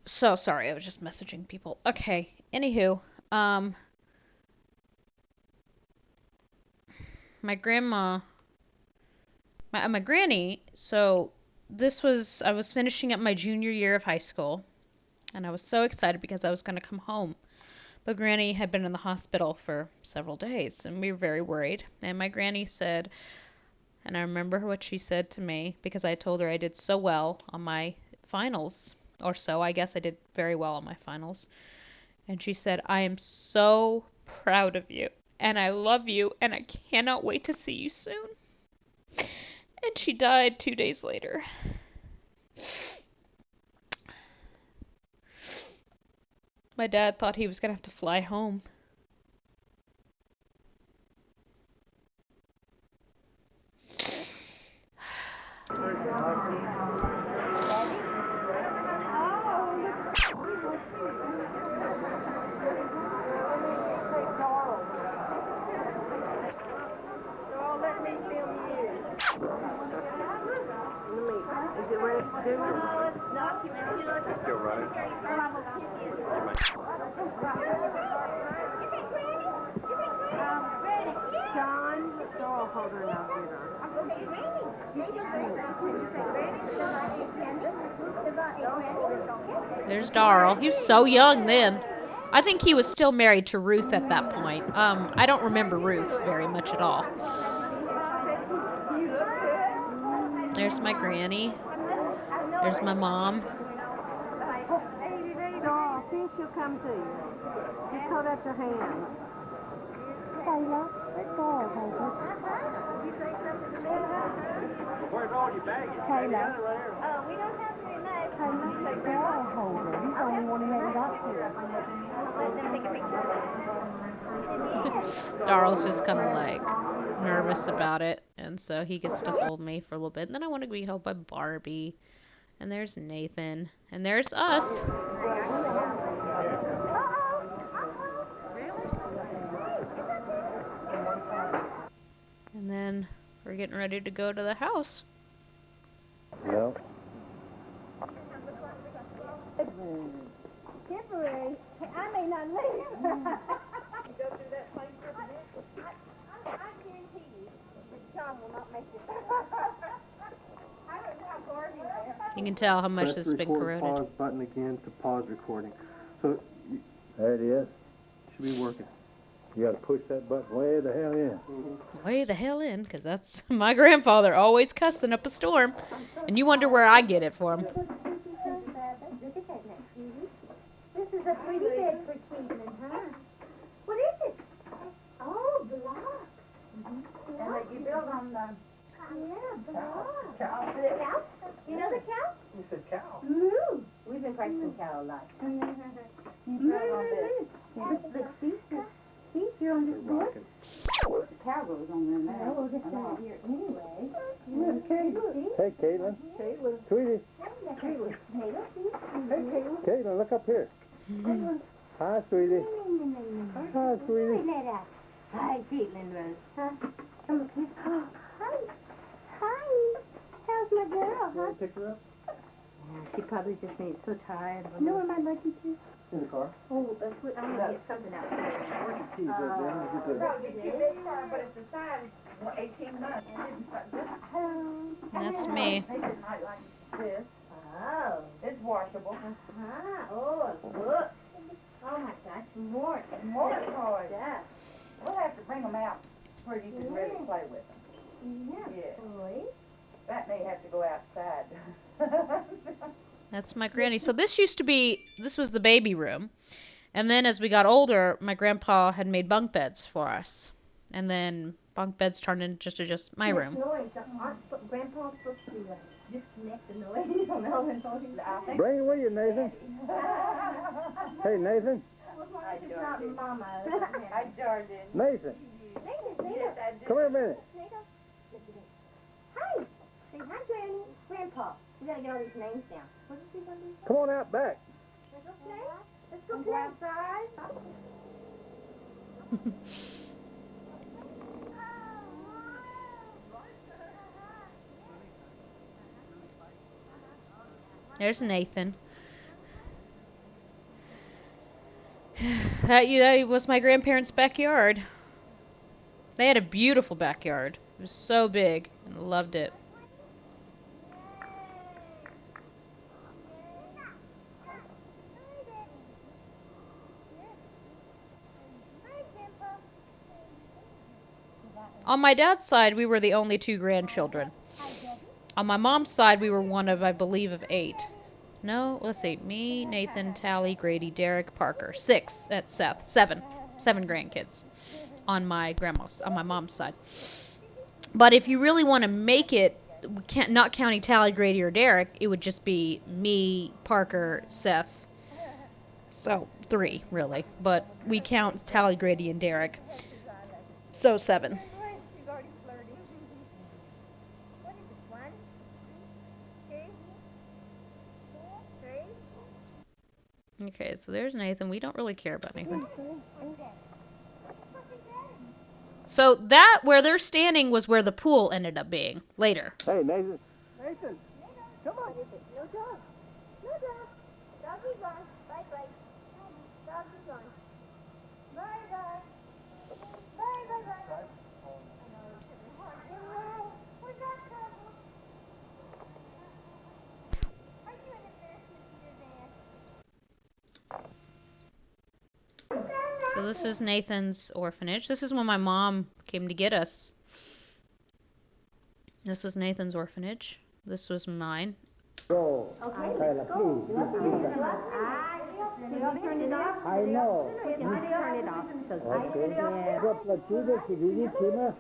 So sorry, I was just messaging people. Okay. Anywho, my grandma, my granny. So I was finishing up my junior year of high school, and I was so excited because I was going to come home. But Granny had been in the hospital for several days, and we were very worried. And my granny said, and I remember what she said to me because I told her I did so well on my finals, or so. I guess I did very well on my finals. And she said, I am so proud of you, and I love you, and I cannot wait to see you soon. And she died 2 days later. My dad thought he was going to have to fly home. There's Darrell. He was so young then. I think he was still married to Ruth at that point. I don't remember Ruth very much at all. There's my granny. There's my mom. Darrell, see if she'll come to you. Just hold out your hand. Kayla, let Darrell hold her. Where's all your baggage? Kayla. Oh, we don't have very much. Kayla, let Darrell hold her. He's the only one who hasn't got to her. Let them take a picture. Darrell's just kind of like nervous about it, and so he gets to hold me for a little bit. And then I want to be held by Barbie. And there's Nathan. And there's us. And then we're getting ready to go to the house. Well, Temporary. I may not leave. Go through that place for a minute. I guarantee you, that John will not make it. I don't know how far he is. You can tell how much Press has the been record corroded. pause button again to pause recording. So there it is. should be working. You gotta push that button way the hell in. Way the hell in, because that's my grandfather always cussing up a storm. And you wonder where I get it from. This is a pretty bed for Cleveland, huh? What is it? Oh, blocks. And that you build on the Yeah, blocks. cow. The cow? You know the cow? You said cow. Moo. We've been practicing cow a lot. You Moo, build on this. Look, see, you're on this board. The cow goes on there now. Oh, well, this right here anyway. Look, Caitlin. Hey, Caitlin. Caitlin. Sweetie. Caitlin. Hey, Caitlin. Caitlin, look up here. Hi, sweetie. Hi, sweetie. Hi, Caitlin Rose. Huh? Come look here. Hi. Hi. How's my girl? You want to pick her up? She probably just needs so tired. You know where my lucky is? In the car. Oh, that's what I'm gonna get something out there. Where's the keys at, Dan? Get the- No, get your big car, but it's the size, 18 months. That's me. They did not like this. Oh. It's washable. Oh, look. Oh my gosh, more toys. stuff. We'll have to bring them out where you can really play with them. Yeah. Yeah. Boy. That may have to go outside. That's my granny. So this was the baby room. And then as we got older, my grandpa had made bunk beds for us. And then bunk beds turned into just my room. Noise. Grandpa's supposed to disconnect the noise on all the noise. Bring it with you, Nathan. Hey, Nathan. Hi, Jordan. Nathan, come here a minute. Hi. Say hi, Granny. Grandpa. We gotta get all these names down. What is he gonna do? Come on out back. Let's go play. Let's go play outside. There's Nathan. That was my grandparents' backyard. They had a beautiful backyard. It was so big, and I loved it. On my dad's side, we were the only 2 grandchildren. On my mom's side, we were one of, I believe, of 8. No, let's see. Me, Nathan, Tally, Grady, Derek, Parker. 6 at Seth. 7 grandkids on my mom's side. But if you really want to make it, not counting Tally, Grady, or Derek, it would just be me, Parker, Seth. So 3, really. But we count Tally, Grady, and Derek. So 7. Okay, so there's Nathan. We don't really care about Nathan. So that, where they're standing, was where the pool ended up being later. Hey, Nathan. Nathan, come on. No dog. No dog. Doggy gone. Bye-bye. Doggy gone. Bye-bye. Bye-bye-bye. Where's that dog? Are you in the nursery? So this is Nathan's orphanage. This is when my mom came to get us. This was Nathan's orphanage. This was mine. Go. Okay. Tyler, please. Turn it off. I know. Turn it off. Okay. What placido si vidi cima?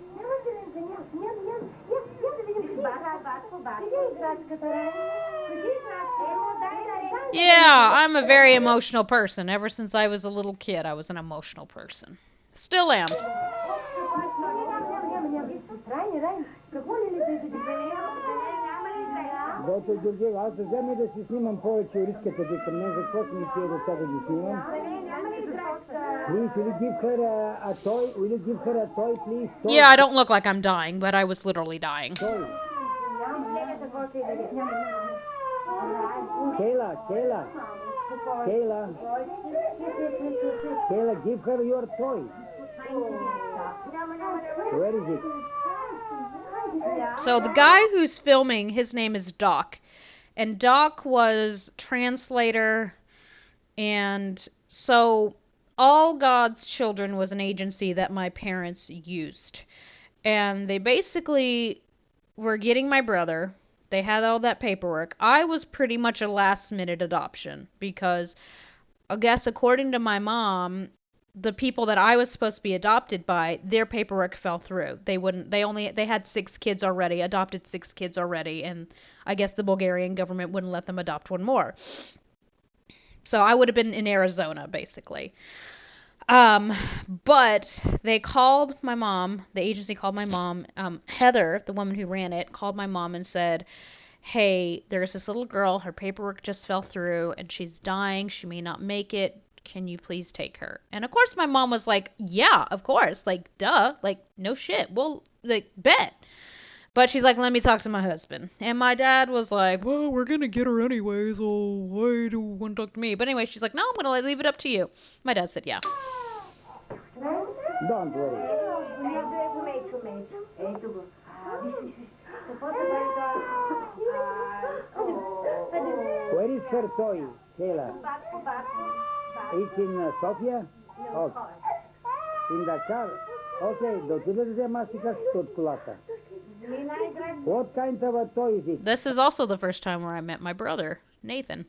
Yeah, I'm a very emotional person. Ever since I was a little kid, I was an emotional person. Still am. Dote Đurđeva, ali se zemlje da si snimam povečе uriskate djekom, ne znam ko mi će do sada da snimam. Please, will you give her a toy? Will you give her a toy, please? Toy. Yeah, I don't look like I'm dying, but I was literally dying. Toy. Kayla, Kayla. Kayla. Kayla, give her your toy. Where is it? So the guy who's filming, his name is Doc. And Doc was translator, and so All God's Children was an agency that my parents used. And they basically were getting my brother. They had all that paperwork. I was pretty much a last-minute adoption because, I guess according to my mom, the people that I was supposed to be adopted by, their paperwork fell through. They had 6 kids already, adopted 6 kids already, and I guess the Bulgarian government wouldn't let them adopt one more. So I would have been in Arizona, basically. But they called my mom, the agency called my mom, Heather, the woman who ran it, called my mom and said, hey, there's this little girl, her paperwork just fell through, and she's dying, she may not make it, can you please take her? And of course my mom was like, yeah, of course, like, duh, like, no shit, well, like, bet. But she's like, let me talk to my husband. And my dad was like, well, we're gonna get her anyway, so why do you want to talk to me? But anyway, she's like, no, I'm gonna leave it up to you. My dad said, yeah. Don't worry. Where is her toy, Kayla? It's in Sofia? Oh. In the car? Okay, do tu le dăm mastica tot culata. What kind of a toy is it? This is also the first time where I met my brother, Nathan.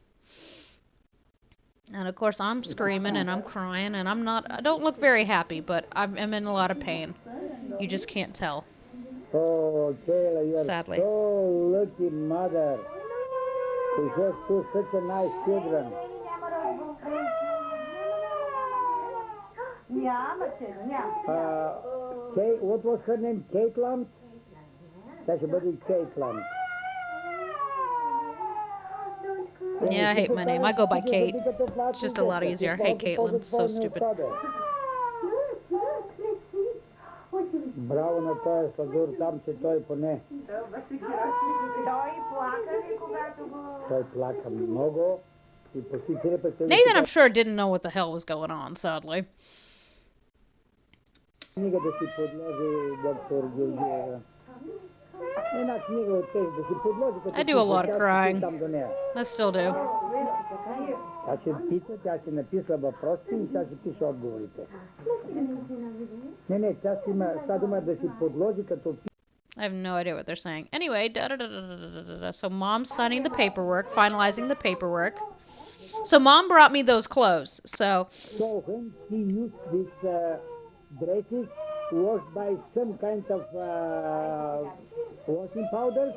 And of course I'm screaming and I'm crying and I don't look very happy, but I'm in a lot of pain. You just can't tell. Oh, Kayla, you are Sadly. so lucky mother. To have 2 such a nice children. Kate, what was her name? Caitlin? That's about it, Caitlin. Yeah, I hate my name. I go by Kate. It's just a lot easier. I hate Caitlin. It's so stupid. Браво на този фазур, там че той поне. Той плака много. Nathan, I'm sure, didn't know what the hell was going on, sadly. Книга да си подложи доктор Георгиева. Една книга от тези да си подложи. I do a lot of crying. I still do. Тя ще пита, тя ще написва въпросите и тя ще пише отговорите. Не, тя си има, става дума да си подложи като... I have no idea what they're saying. Anyway, so mom's signing the paperwork, finalizing the paperwork. So mom brought me those clothes. So when she used these dresses washed by some kind of washing powder,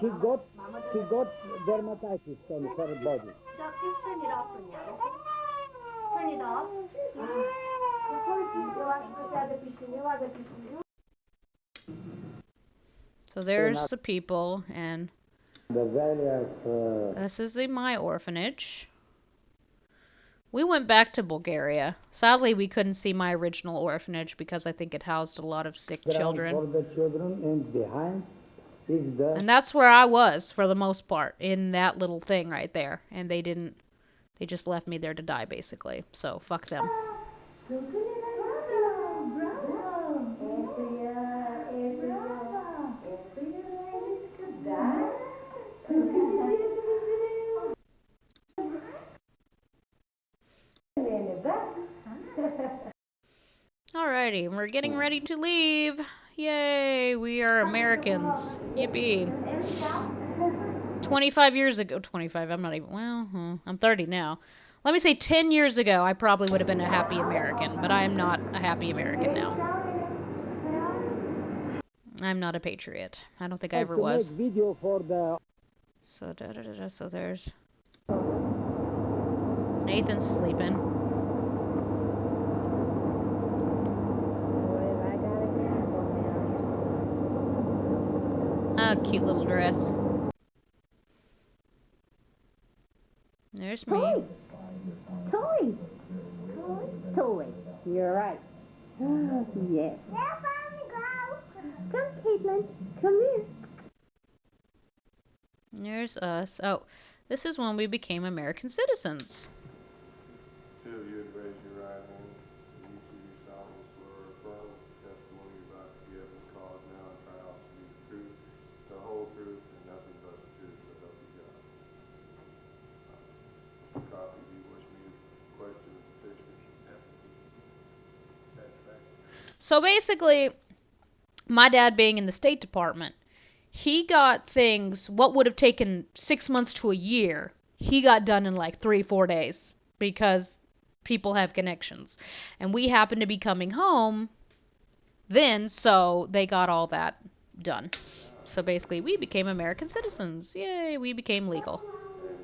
she got dermatitis on her body. Turn it off. Turn it off. So there's the people, and the various, this is my orphanage. We went back to Bulgaria. Sadly, we couldn't see my original orphanage because I think it housed a lot of sick children. For the children, and behind is the... And that's where I was for the most part, in that little thing right there. And they just left me there to die, basically. So, fuck them. Alrighty, we're getting ready to leave. Yay, we are Americans. Yippee. 25 years ago, 25, I'm not even, well, I'm 30 now. Let me say 10 years ago, I probably would have been a happy American, but I am not a happy American now. I'm not a patriot. I don't think I ever was. Video for the... So, so there's... Nathan's sleeping. Ah, cute little dress. There's me. Toy. You're right. Yes. Come, Caitlin. Come here. There's us. Oh, this is when we became American citizens. Till you would raise your right hand, and each of you solemnly swear or affirm that the testimony you're about to give in the cause now and trial to be the truth, the whole truth, and nothing but the truth, so help you God. Mr. Coffey, do you wish me to question the petitioners? So basically, my dad being in the State Department, he got things, what would have taken 6 months to a year, he got done in like 3-4 days because people have connections. And we happened to be coming home then, so they got all that done. So basically, we became American citizens. Yay, we became legal. And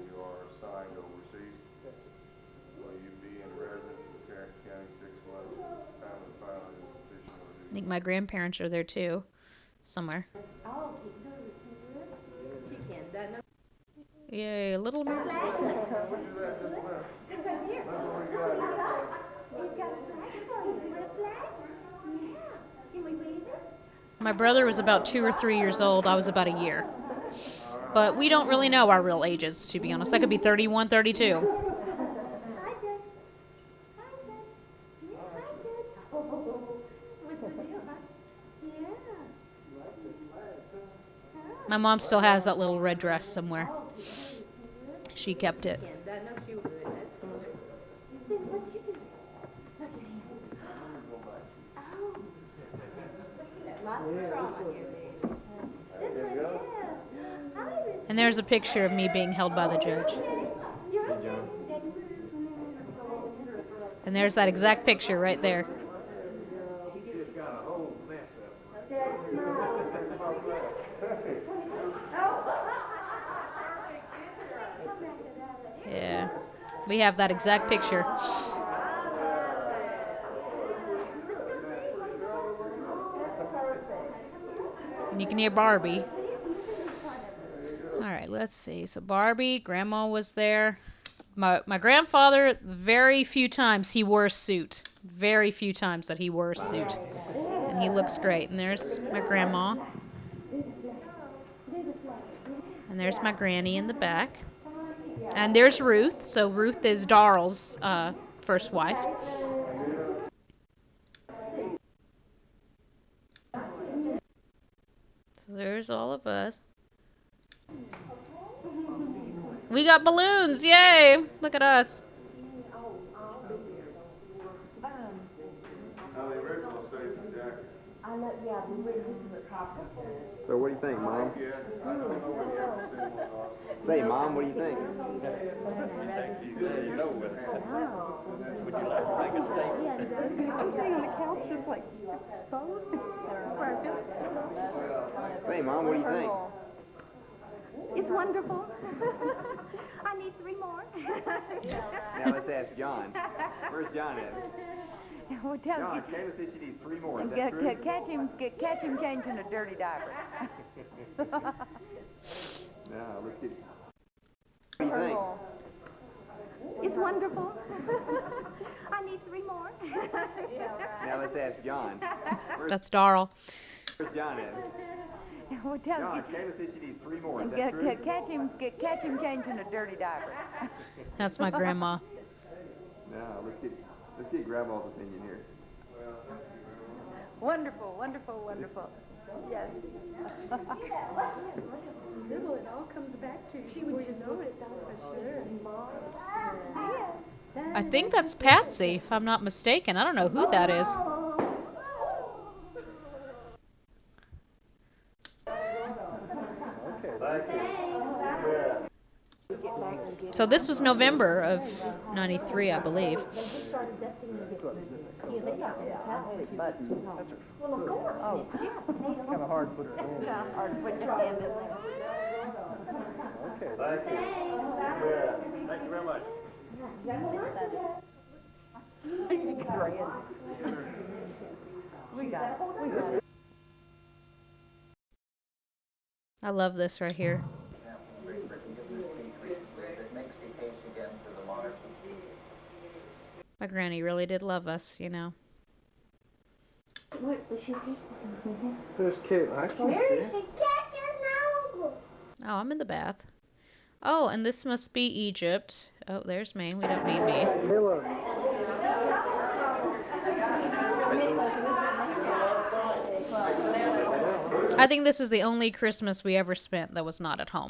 you are assigned overseas. Will you be in residence in Tarrant County 6 months from the time of filing this petition, or do I think my grandparents are there too, somewhere. Yay, little America. My brother was about 2 or 3 years old. I was about a year. But we don't really know our real ages, to be honest. I could be 31, 32. My mom still has that little red dress somewhere. She kept it. And there's a picture of me being held by the judge. And there's that exact picture right there. Yeah, we have that exact picture. You can hear Barbie. All right, let's see. So Barbie, Grandma was there. My grandfather, very few times he wore a suit. Very few times that he wore a suit. And he looks great. And there's my grandma. And there's my granny in the back. And there's Ruth. So Ruth is Daryl's first wife. So there's all of us. We got balloons! Yay! Look at us. So what do you think, Mom? Say, Mom, what do you think? Would you like to make a statement? I'm sitting on the couch just like, Say, Mom, what do you think? it's wonderful. I need 3 more. Now let's ask John. Where's John at? Well, tell John, Kayla says she needs 3 more. Is that true? catch him changing a dirty diaper. No, let's get... What do you think? It's wonderful. I need 3 more. Now let's ask John. That's Daryl. Where's John at? Well, John, Kayla says she needs 3 more. Is that true? catch him changing a dirty diaper. That's my grandma. No, let's get Grandma's opinion here. Wonderful, wonderful, wonderful. Yes. Little, it all comes back to you before you know it, for sure. I think that's Patsy, if I'm not mistaken. I don't know who that is. So this was November of '93, I believe. Kind of hard to put your hand in. Yeah, hard to put your hand in there. Okay. Thank you. Yeah. Thank you very much. We got it. I love this right here. My granny really did love us, you know. There's Kate. I can't see her. Oh, I'm in the bath. Oh, and this must be Egypt. Oh, there's me. We don't need me. I think this was the only Christmas we ever spent that was not at home.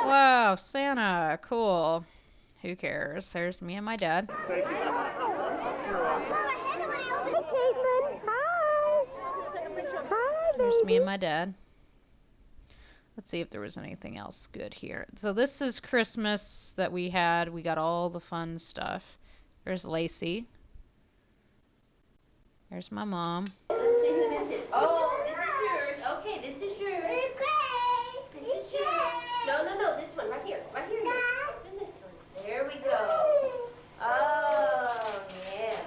Wow, Santa, cool. Who cares? There's me and my dad. Thank you. There's me and my dad. Let's see if there was anything else good here. So this is Christmas that we had. We got all the fun stuff. There's Lacey. There's my mom. Let's see who this is. Oh, this is yours. Okay, this is yours. This is yours. No, this one right here. Right here. Open this one. There we go. Oh, yeah.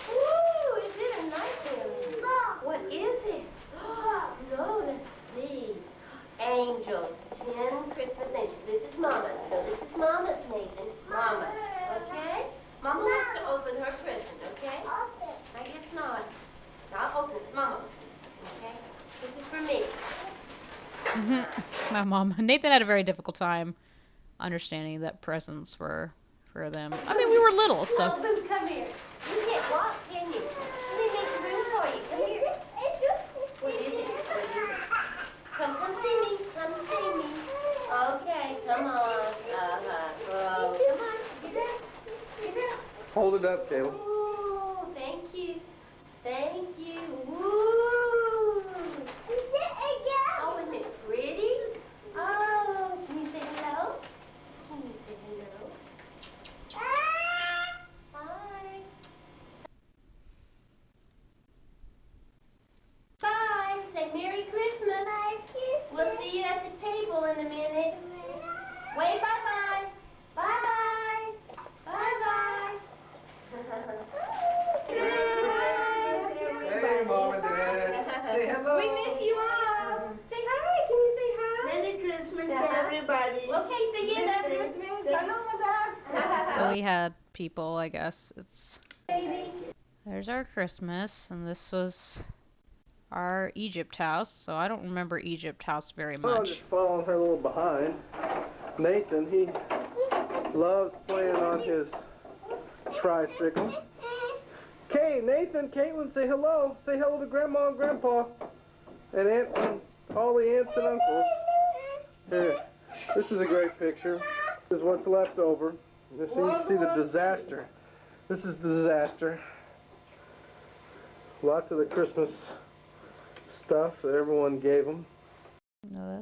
Woo, is it a nice one? What is it? No, let's see. Angels. 10 Christmas angels. This is Mama's. No, this is Mama's, Nathan. Mama. Okay? Mama wants to open her present, okay? I guess not. I'll open it. Mama. Okay? This is for me. My mom. Nathan had a very difficult time understanding that presents were for them. I mean, we were little, so. Oh, Boo, come here. You can't walk, can you? Let me make room for you. Come here. What is it? What is it? Come see me. Come see me. Okay, come on. Oh, come on. Get up. Get up. Hold it up, Kayla. Ooh, thank you. Thank you. Woo! Oh, isn't it pretty? Oh, can you say hello? Can you say hello? Hi. had people, I guess. There's our Christmas, and this was our Egypt house, so I don't remember Egypt house very Well, I'm much. just falling her a little behind. Nathan, he loves playing on his tricycle. Okay, Nathan, Caitlin, say hello. Say hello to Grandma and Grandpa. And all the aunts and uncles. Here, this is a great picture. This is what's left over. This, you can see the disaster. This is the disaster. Lots of the Christmas stuff that everyone gave them. No,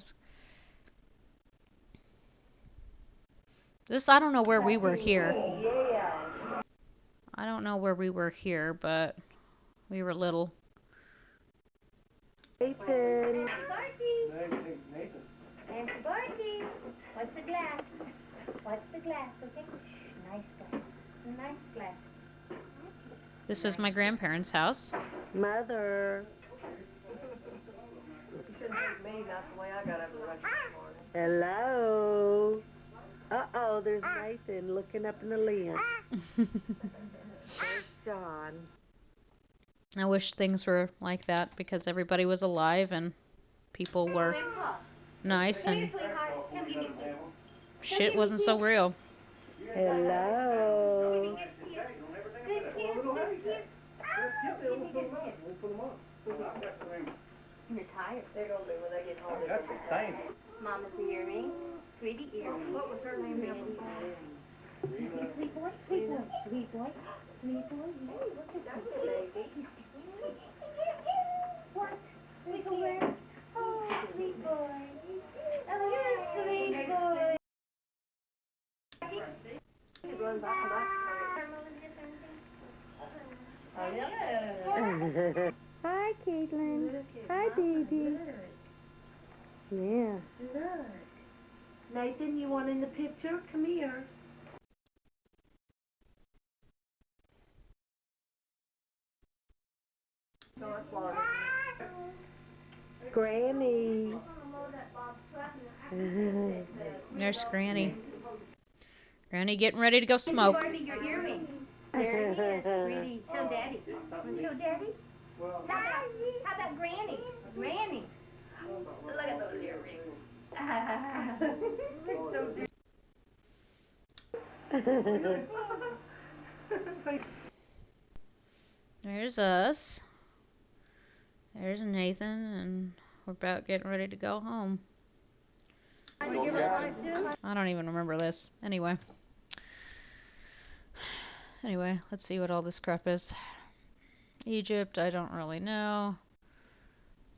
this, I don't know where we were here. I don't know where we were here, but we were little. Nathan. Nancy Barty. What's the glass? What's the glass? Okay. Nice glass. Nice glass. This was my grandparents' house. Mother. Hello. Uh-oh, there's Nathan looking up in the lens. There's John. I wish things were like that because everybody was alive and people were nice and shit wasn't so real. Hello. You're tired. They're going to be when they get home. That's insane. Mama's earring. Sweetie earring. What was her name? Sweet boy. Sweet boy. Sweet boy. Sweet boy. Hey, look at that baby. What? Sweet boy. Oh, sweet boy. Oh, you're a sweet boy. Hi, Caitlin. Hi, baby. Yeah. Nathan, you want in the picture? Come here. Granny. There's Granny. Granny getting ready to go smoke. Barbie, your earring. There it is, sweetie. Show Daddy. Show Daddy. How about Granny? Granny. Look at those earrings. There's us. There's Nathan, and we're about getting ready to go home. I don't even remember this. Anyway, let's see what all this crap is. Egypt, I don't really know.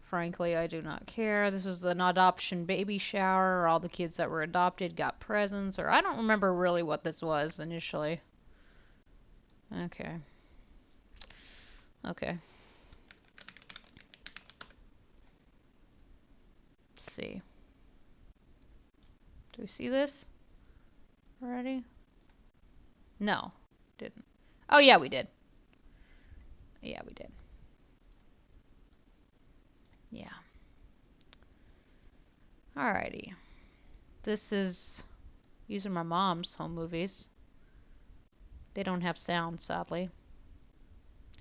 Frankly, I do not care. This was an adoption baby shower. All the kids that were adopted got presents, or I don't remember really what this was initially. Okay. Let's see. Do we see this already? No, didn't. Oh, yeah, we did. Yeah. Alrighty. These are my mom's home movies. They don't have sound, sadly.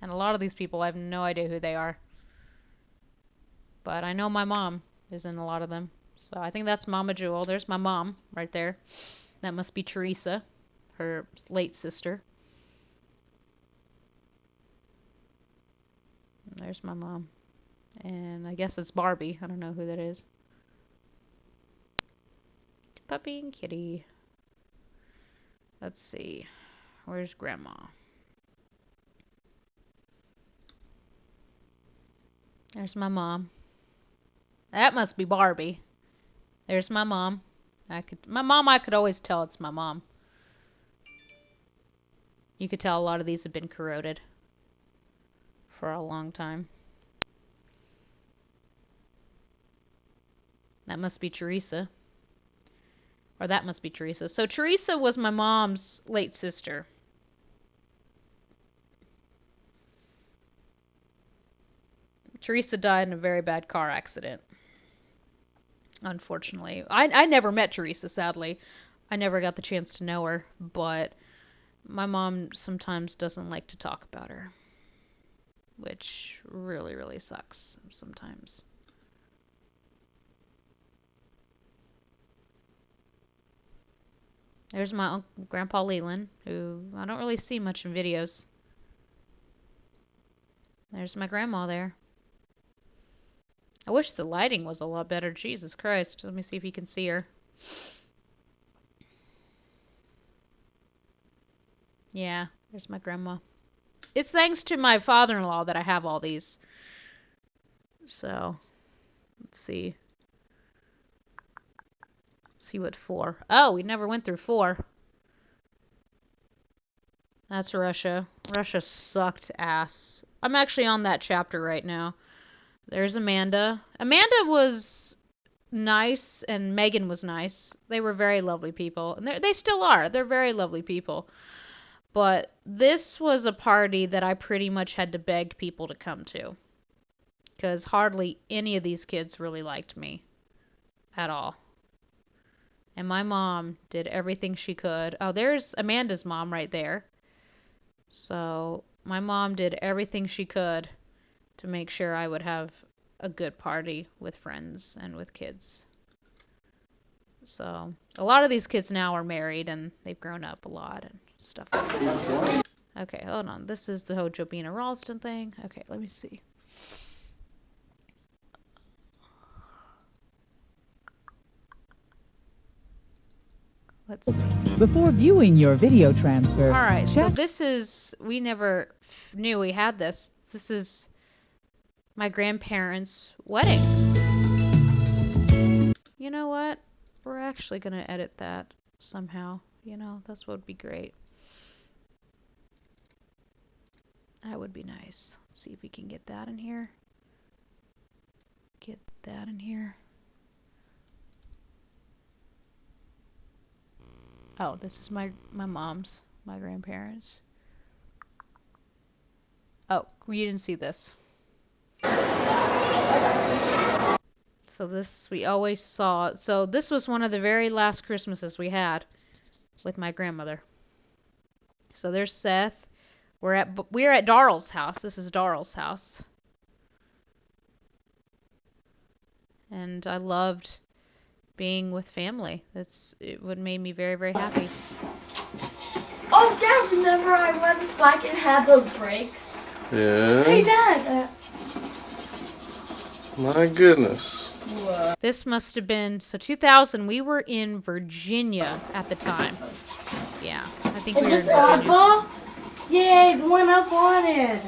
And a lot of these people, I have no idea who they are. But I know my mom is in a lot of them. So I think that's Mama Jewel. There's my mom right there. That must be Teresa, her late sister. And there's my mom. And I guess it's Barbie. I don't know who that is. Puppy and kitty. Let's see. Where's Grandma? There's my mom. That must be Barbie. There's my mom. I could always tell it's my mom. You could tell a lot of these have been corroded for a long time. That must be Teresa. Or that must be Teresa. So Teresa was my mom's late sister. Teresa died in a very bad car accident. Unfortunately. I never met Teresa, sadly. I never got the chance to know her. But My mom sometimes doesn't like to talk about her, which really, really sucks sometimes. There's my uncle, Grandpa Leland, who I don't really see much in videos. There's my grandma there. I wish the lighting was a lot better. Jesus Christ. Let me see if you can see her. Yeah, there's my grandma. It's thanks to my father-in-law that I have all these. So, let's see. See what 4. Oh, we never went through 4. That's Russia. Russia sucked ass. I'm actually on that chapter right now. There's Amanda. Amanda was nice and Megan was nice. They were very lovely people. And they still are. They're very lovely people. But this was a party that I pretty much had to beg people to come to. Because hardly any of these kids really liked me. At all. And my mom did everything she could. Oh, there's Amanda's mom right there. So, my mom did everything she could to make sure I would have a good party with friends and with kids. So, a lot of these kids now are married and they've grown up a lot and stuff like that. Okay, hold on. This is the whole Jobina Ralston thing. Okay, let me see. Let's see. Before viewing your video transfer, Alright, so this is, we never knew we had this. This is my grandparents' wedding. You know what? We're actually going to edit that somehow. You know, that's what would be great. That would be nice. Let's see if we can get that in here. Get that in here. Oh, this is my mom's, my grandparents. Oh, you didn't see this. So this, we always saw, so this was one of the very last Christmases we had with my grandmother. So there's Seth. We're at Daryl's house. This is Daryl's house. And I loved being with family. It would made me very, very happy. Oh, Dad, remember I went this bike and had those brakes? Yeah. Hey, Dad. My goodness. This must have been, so 2000, we were in Virginia at the time. Yeah, I think we were in Is this Virginia. Papa? Yay, the one I wanted.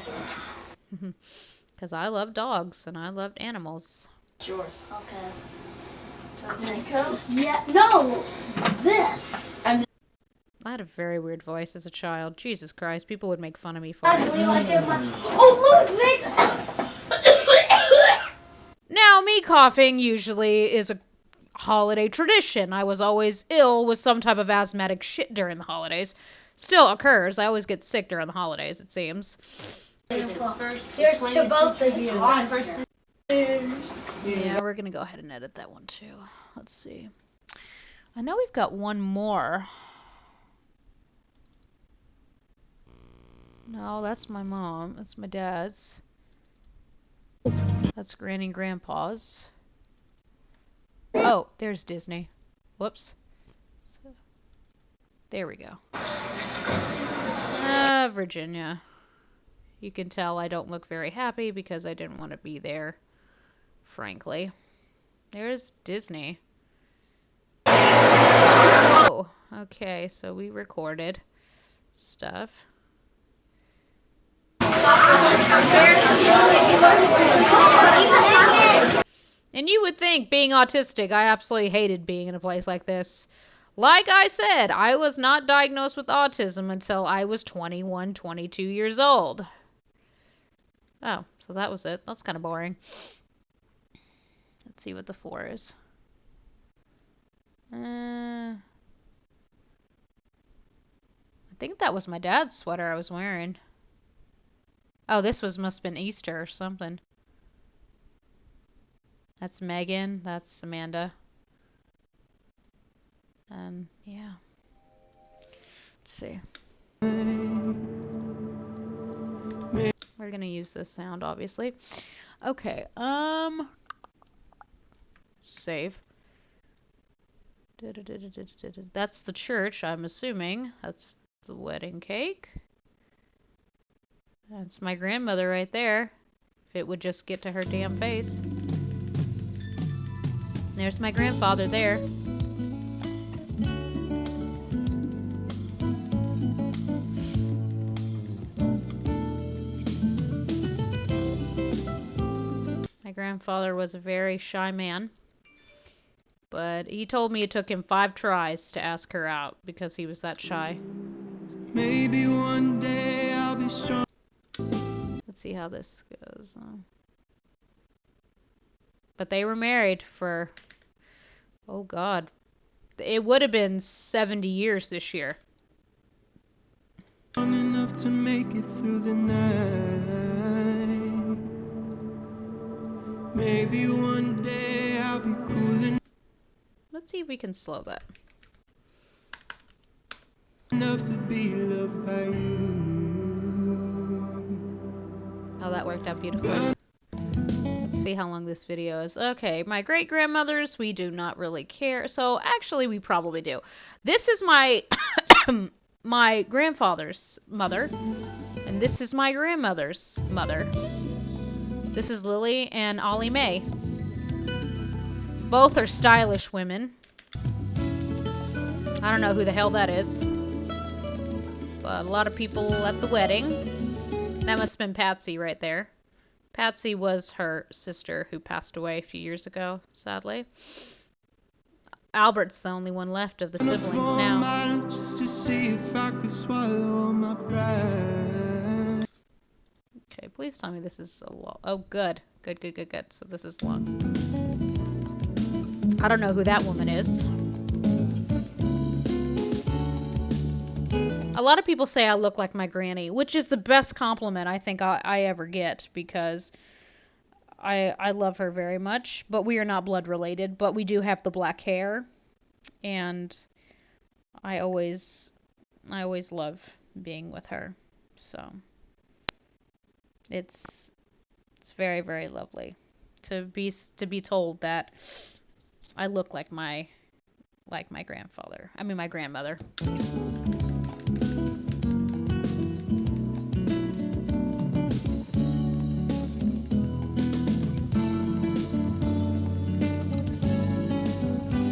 Because I love dogs and I loved animals. Sure. Okay. Yeah, no, this. I had a very weird voice as a child. Jesus Christ, people would make fun of me for I it. really like it. Oh, look, Nathan. Now, me coughing usually is a holiday tradition. I was always ill with some type of asthmatic shit during the holidays. Still occurs. I always get sick during the holidays, it seems. Here's to both of you. Yeah, we're gonna go ahead and edit that one too. Let's see. I know we've got one more. No, that's my mom. That's my dad's. That's Granny and Grandpa's. Oh, there's Disney. Whoops. So, there we go. Virginia. You can tell I don't look very happy because I didn't want to be there, frankly. There's Disney. Oh, okay, so we recorded stuff. And you would think, being autistic, I absolutely hated being in a place like this. Like I said, I was not diagnosed with autism until I was 21, 22 years old. Oh, so that was it. That's kind of boring. Let's see what the 4 is. I think that was my dad's sweater I was wearing. Oh, this must have been Easter or something. That's Megan. That's Amanda. And yeah. Let's see. We're gonna use this sound, obviously. Okay, save. That's the church, I'm assuming. That's the wedding cake. That's my grandmother right there. If it would just get to her damn face. There's my grandfather there. My grandfather was a very shy man. But he told me it took him 5 tries to ask her out because he was that shy. Maybe one day I'll be strong. Let's see how this goes. But they were married for, oh God, it would have been 70 years this year. Long enough to make it through the night. Maybe one day I'll be cool enough. Let's see if we can slow that. Enough to be loved by you. Oh, that worked out beautifully. Let's see how long this video is. Okay, my great-grandmothers, we do not really care. So, actually, we probably do. This is my my grandfather's mother. And this is my grandmother's mother. This is Lily and Ollie Mae. Both are stylish women. I don't know who the hell that is. But a lot of people at the wedding. That must have been Patsy right there. Patsy was her sister who passed away a few years ago, sadly. Albert's the only one left of the siblings now. Just to see if I could swallow all my pride. Okay, please tell me this is a long. Oh, good. Good, good, good, good. So this is long. I don't know who that woman is. A lot of people say I look like my granny, which is the best compliment I think I ever get because I love her very much, but we are not blood related, but we do have the black hair, and I always love being with her. So it's very, very lovely to be told that I look like my grandfather. I mean my grandmother.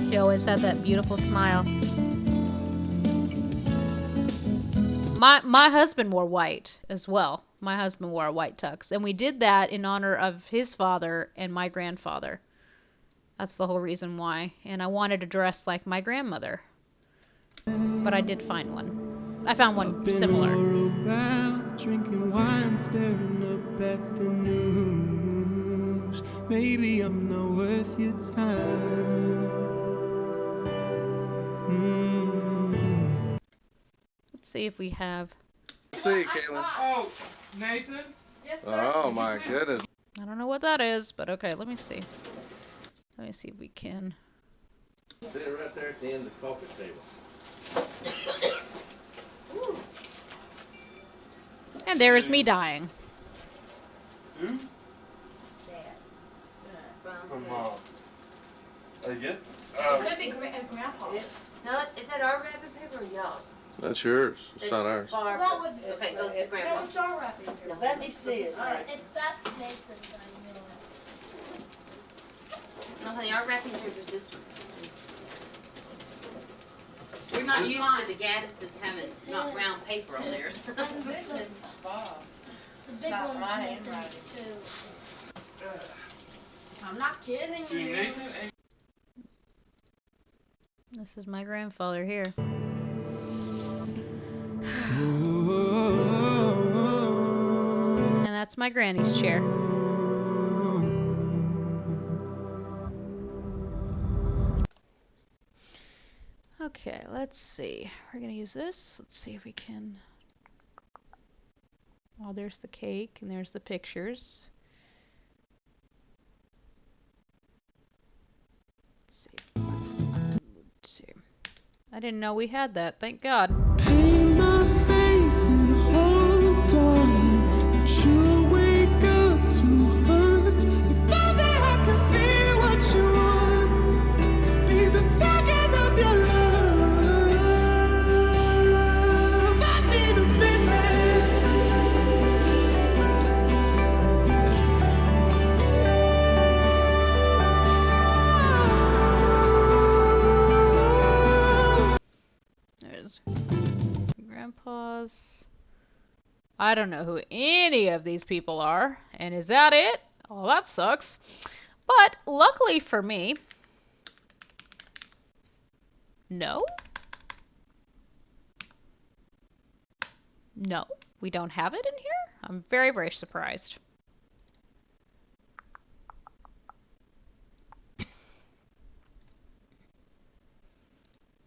She always had that beautiful smile. My husband wore white as well. My husband wore a white tux, and we did that in honor of his father and my grandfather. That's the whole reason why. And I wanted to dress like my grandmother. But I did find one. I found one similar. Drinking wine, staring up at the news. Maybe I'm not worth your time. Let's see if we have. Let's see, Caitlin. Oh, Nathan? Yes, sir. Oh my goodness. I don't know what that is, but okay, let me see. Let me see if we can. Sit right there at the end of the coffee table. And there is me dying. Who? From I guess. Could be Grandpa. No, is that our wrapping paper or y'all's? That's yours. It's not ours. Okay, go to Grandma. It's our wrapping paper. Let me see it. If that's Nathan's, I know it. No, honey, our wrapping paper is this one. We're not used to the Gaddis's having not round paper on theirs. And this is Bob. the big Not one's my Nathan's handwriting. too. I'm not kidding you. This is my grandfather here. And that's my granny's chair. Okay, let's see. We're gonna use this. Let's see if we can. Oh, there's the cake and there's the pictures. Let's see. I didn't know we had that. Thank God. Paint my face I don't know who any of these people are. And is that it? Oh, that sucks. But luckily for me... No? No, we don't have it in here? I'm very, very surprised.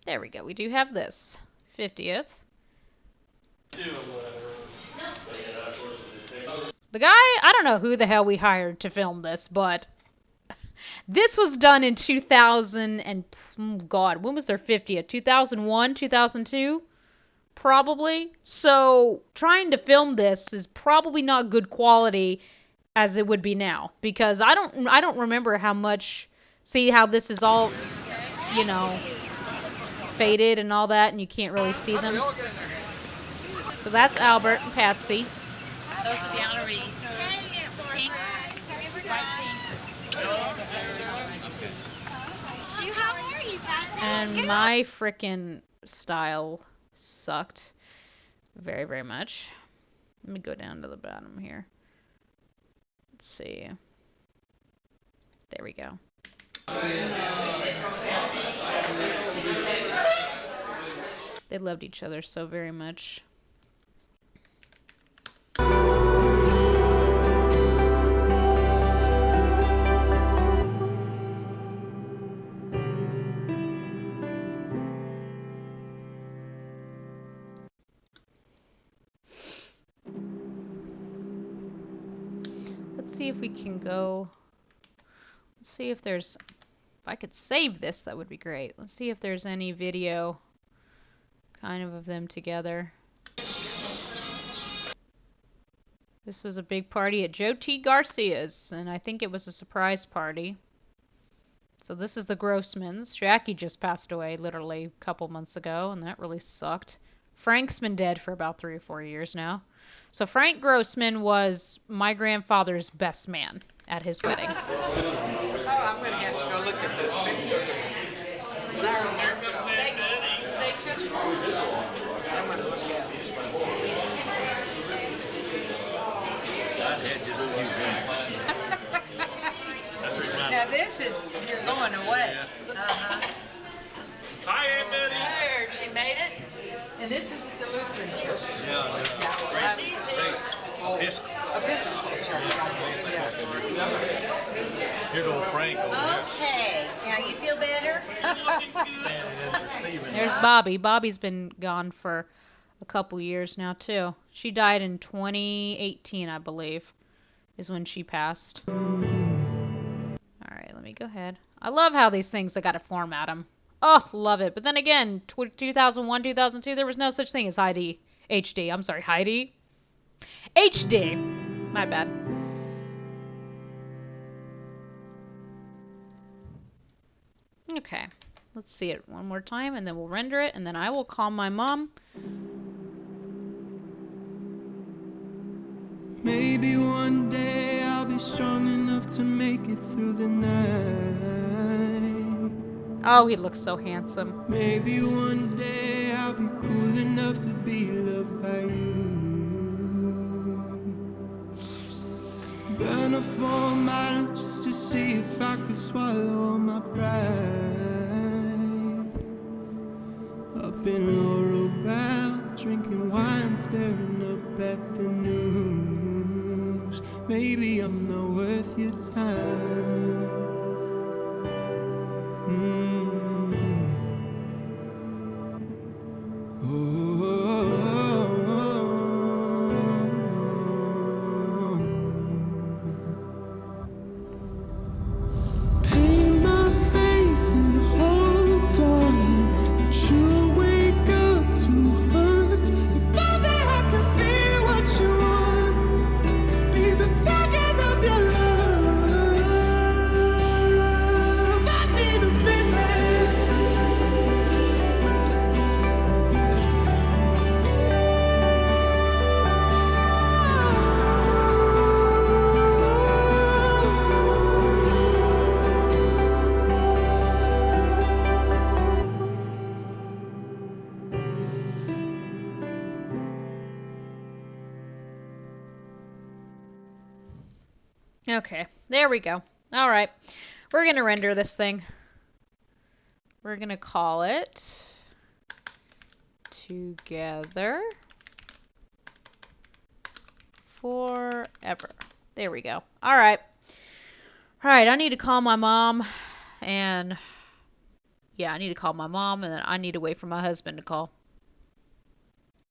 There we go. We do have this. 50th. The guy, I don't know who the hell we hired to film this, but this was done in 2000 and, God, when was their 50th? 2001, 2002? Probably. So trying to film this is probably not good quality as it would be now, because I don't remember how much, see how this is all, you know, faded and all that, and you can't really see them. So that's Albert and Patsy. Those are the honorees. Pink, white pink. How are you, Patsy? And my frickin' style sucked very, very much. Let me go down to the bottom here. Let's see. There we go. They loved each other so very much. Let's see if we can go. Let's see if there's. If I could save this, that would be great. Let's see if there's any video kind of them together. This was a big party at Joe T. Garcia's, and I think it was a surprise party. So this is the Grossmans. Jackie just passed away literally a couple months ago, and that really sucked. Frank's been dead for about 3 or 4 years now. So Frank Grossman was my grandfather's best man at his wedding. Oh, I'm going to have to go look at those pictures. They took them. I'm going to look at Now this is, you're going away. Uh-huh. Hi, Aunt Betty. There, she made it. And this is the Lutheran church. Yeah. Episcopal church. Here's old Frank over there. Okay, now you feel better? There's Bobby. Bobby's been gone for a couple years now, too. She died in 2018, I believe, is when she passed. Alright, let me go ahead. I love how these things, I gotta format them. Oh, love it. But then again, 2001, 2002, there was no such thing as HD. I'm sorry, Heidi? HD. My bad. Okay. Let's see it one more time, and then we'll render it, and then I will call my mom. Maybe one day I'll be strong enough to make it through the night. Oh, he looks so handsome. Maybe one day I'll be cool enough to be loved by you. Burn a 4 mile just to see if I could swallow all my pride. Up in Laurel Valley, drinking wine, staring up at the news. Maybe I'm not worth your time. Paint my face and hold on, that you'll wake up to hurt. If only I could be what you want, be the target of your love. Okay, there we go. All right, we're going to render this thing. We're going to call it Together Forever. There we go. All right. All right, I need to call my mom, and yeah, I need to call my mom, and then I need to wait for my husband to call.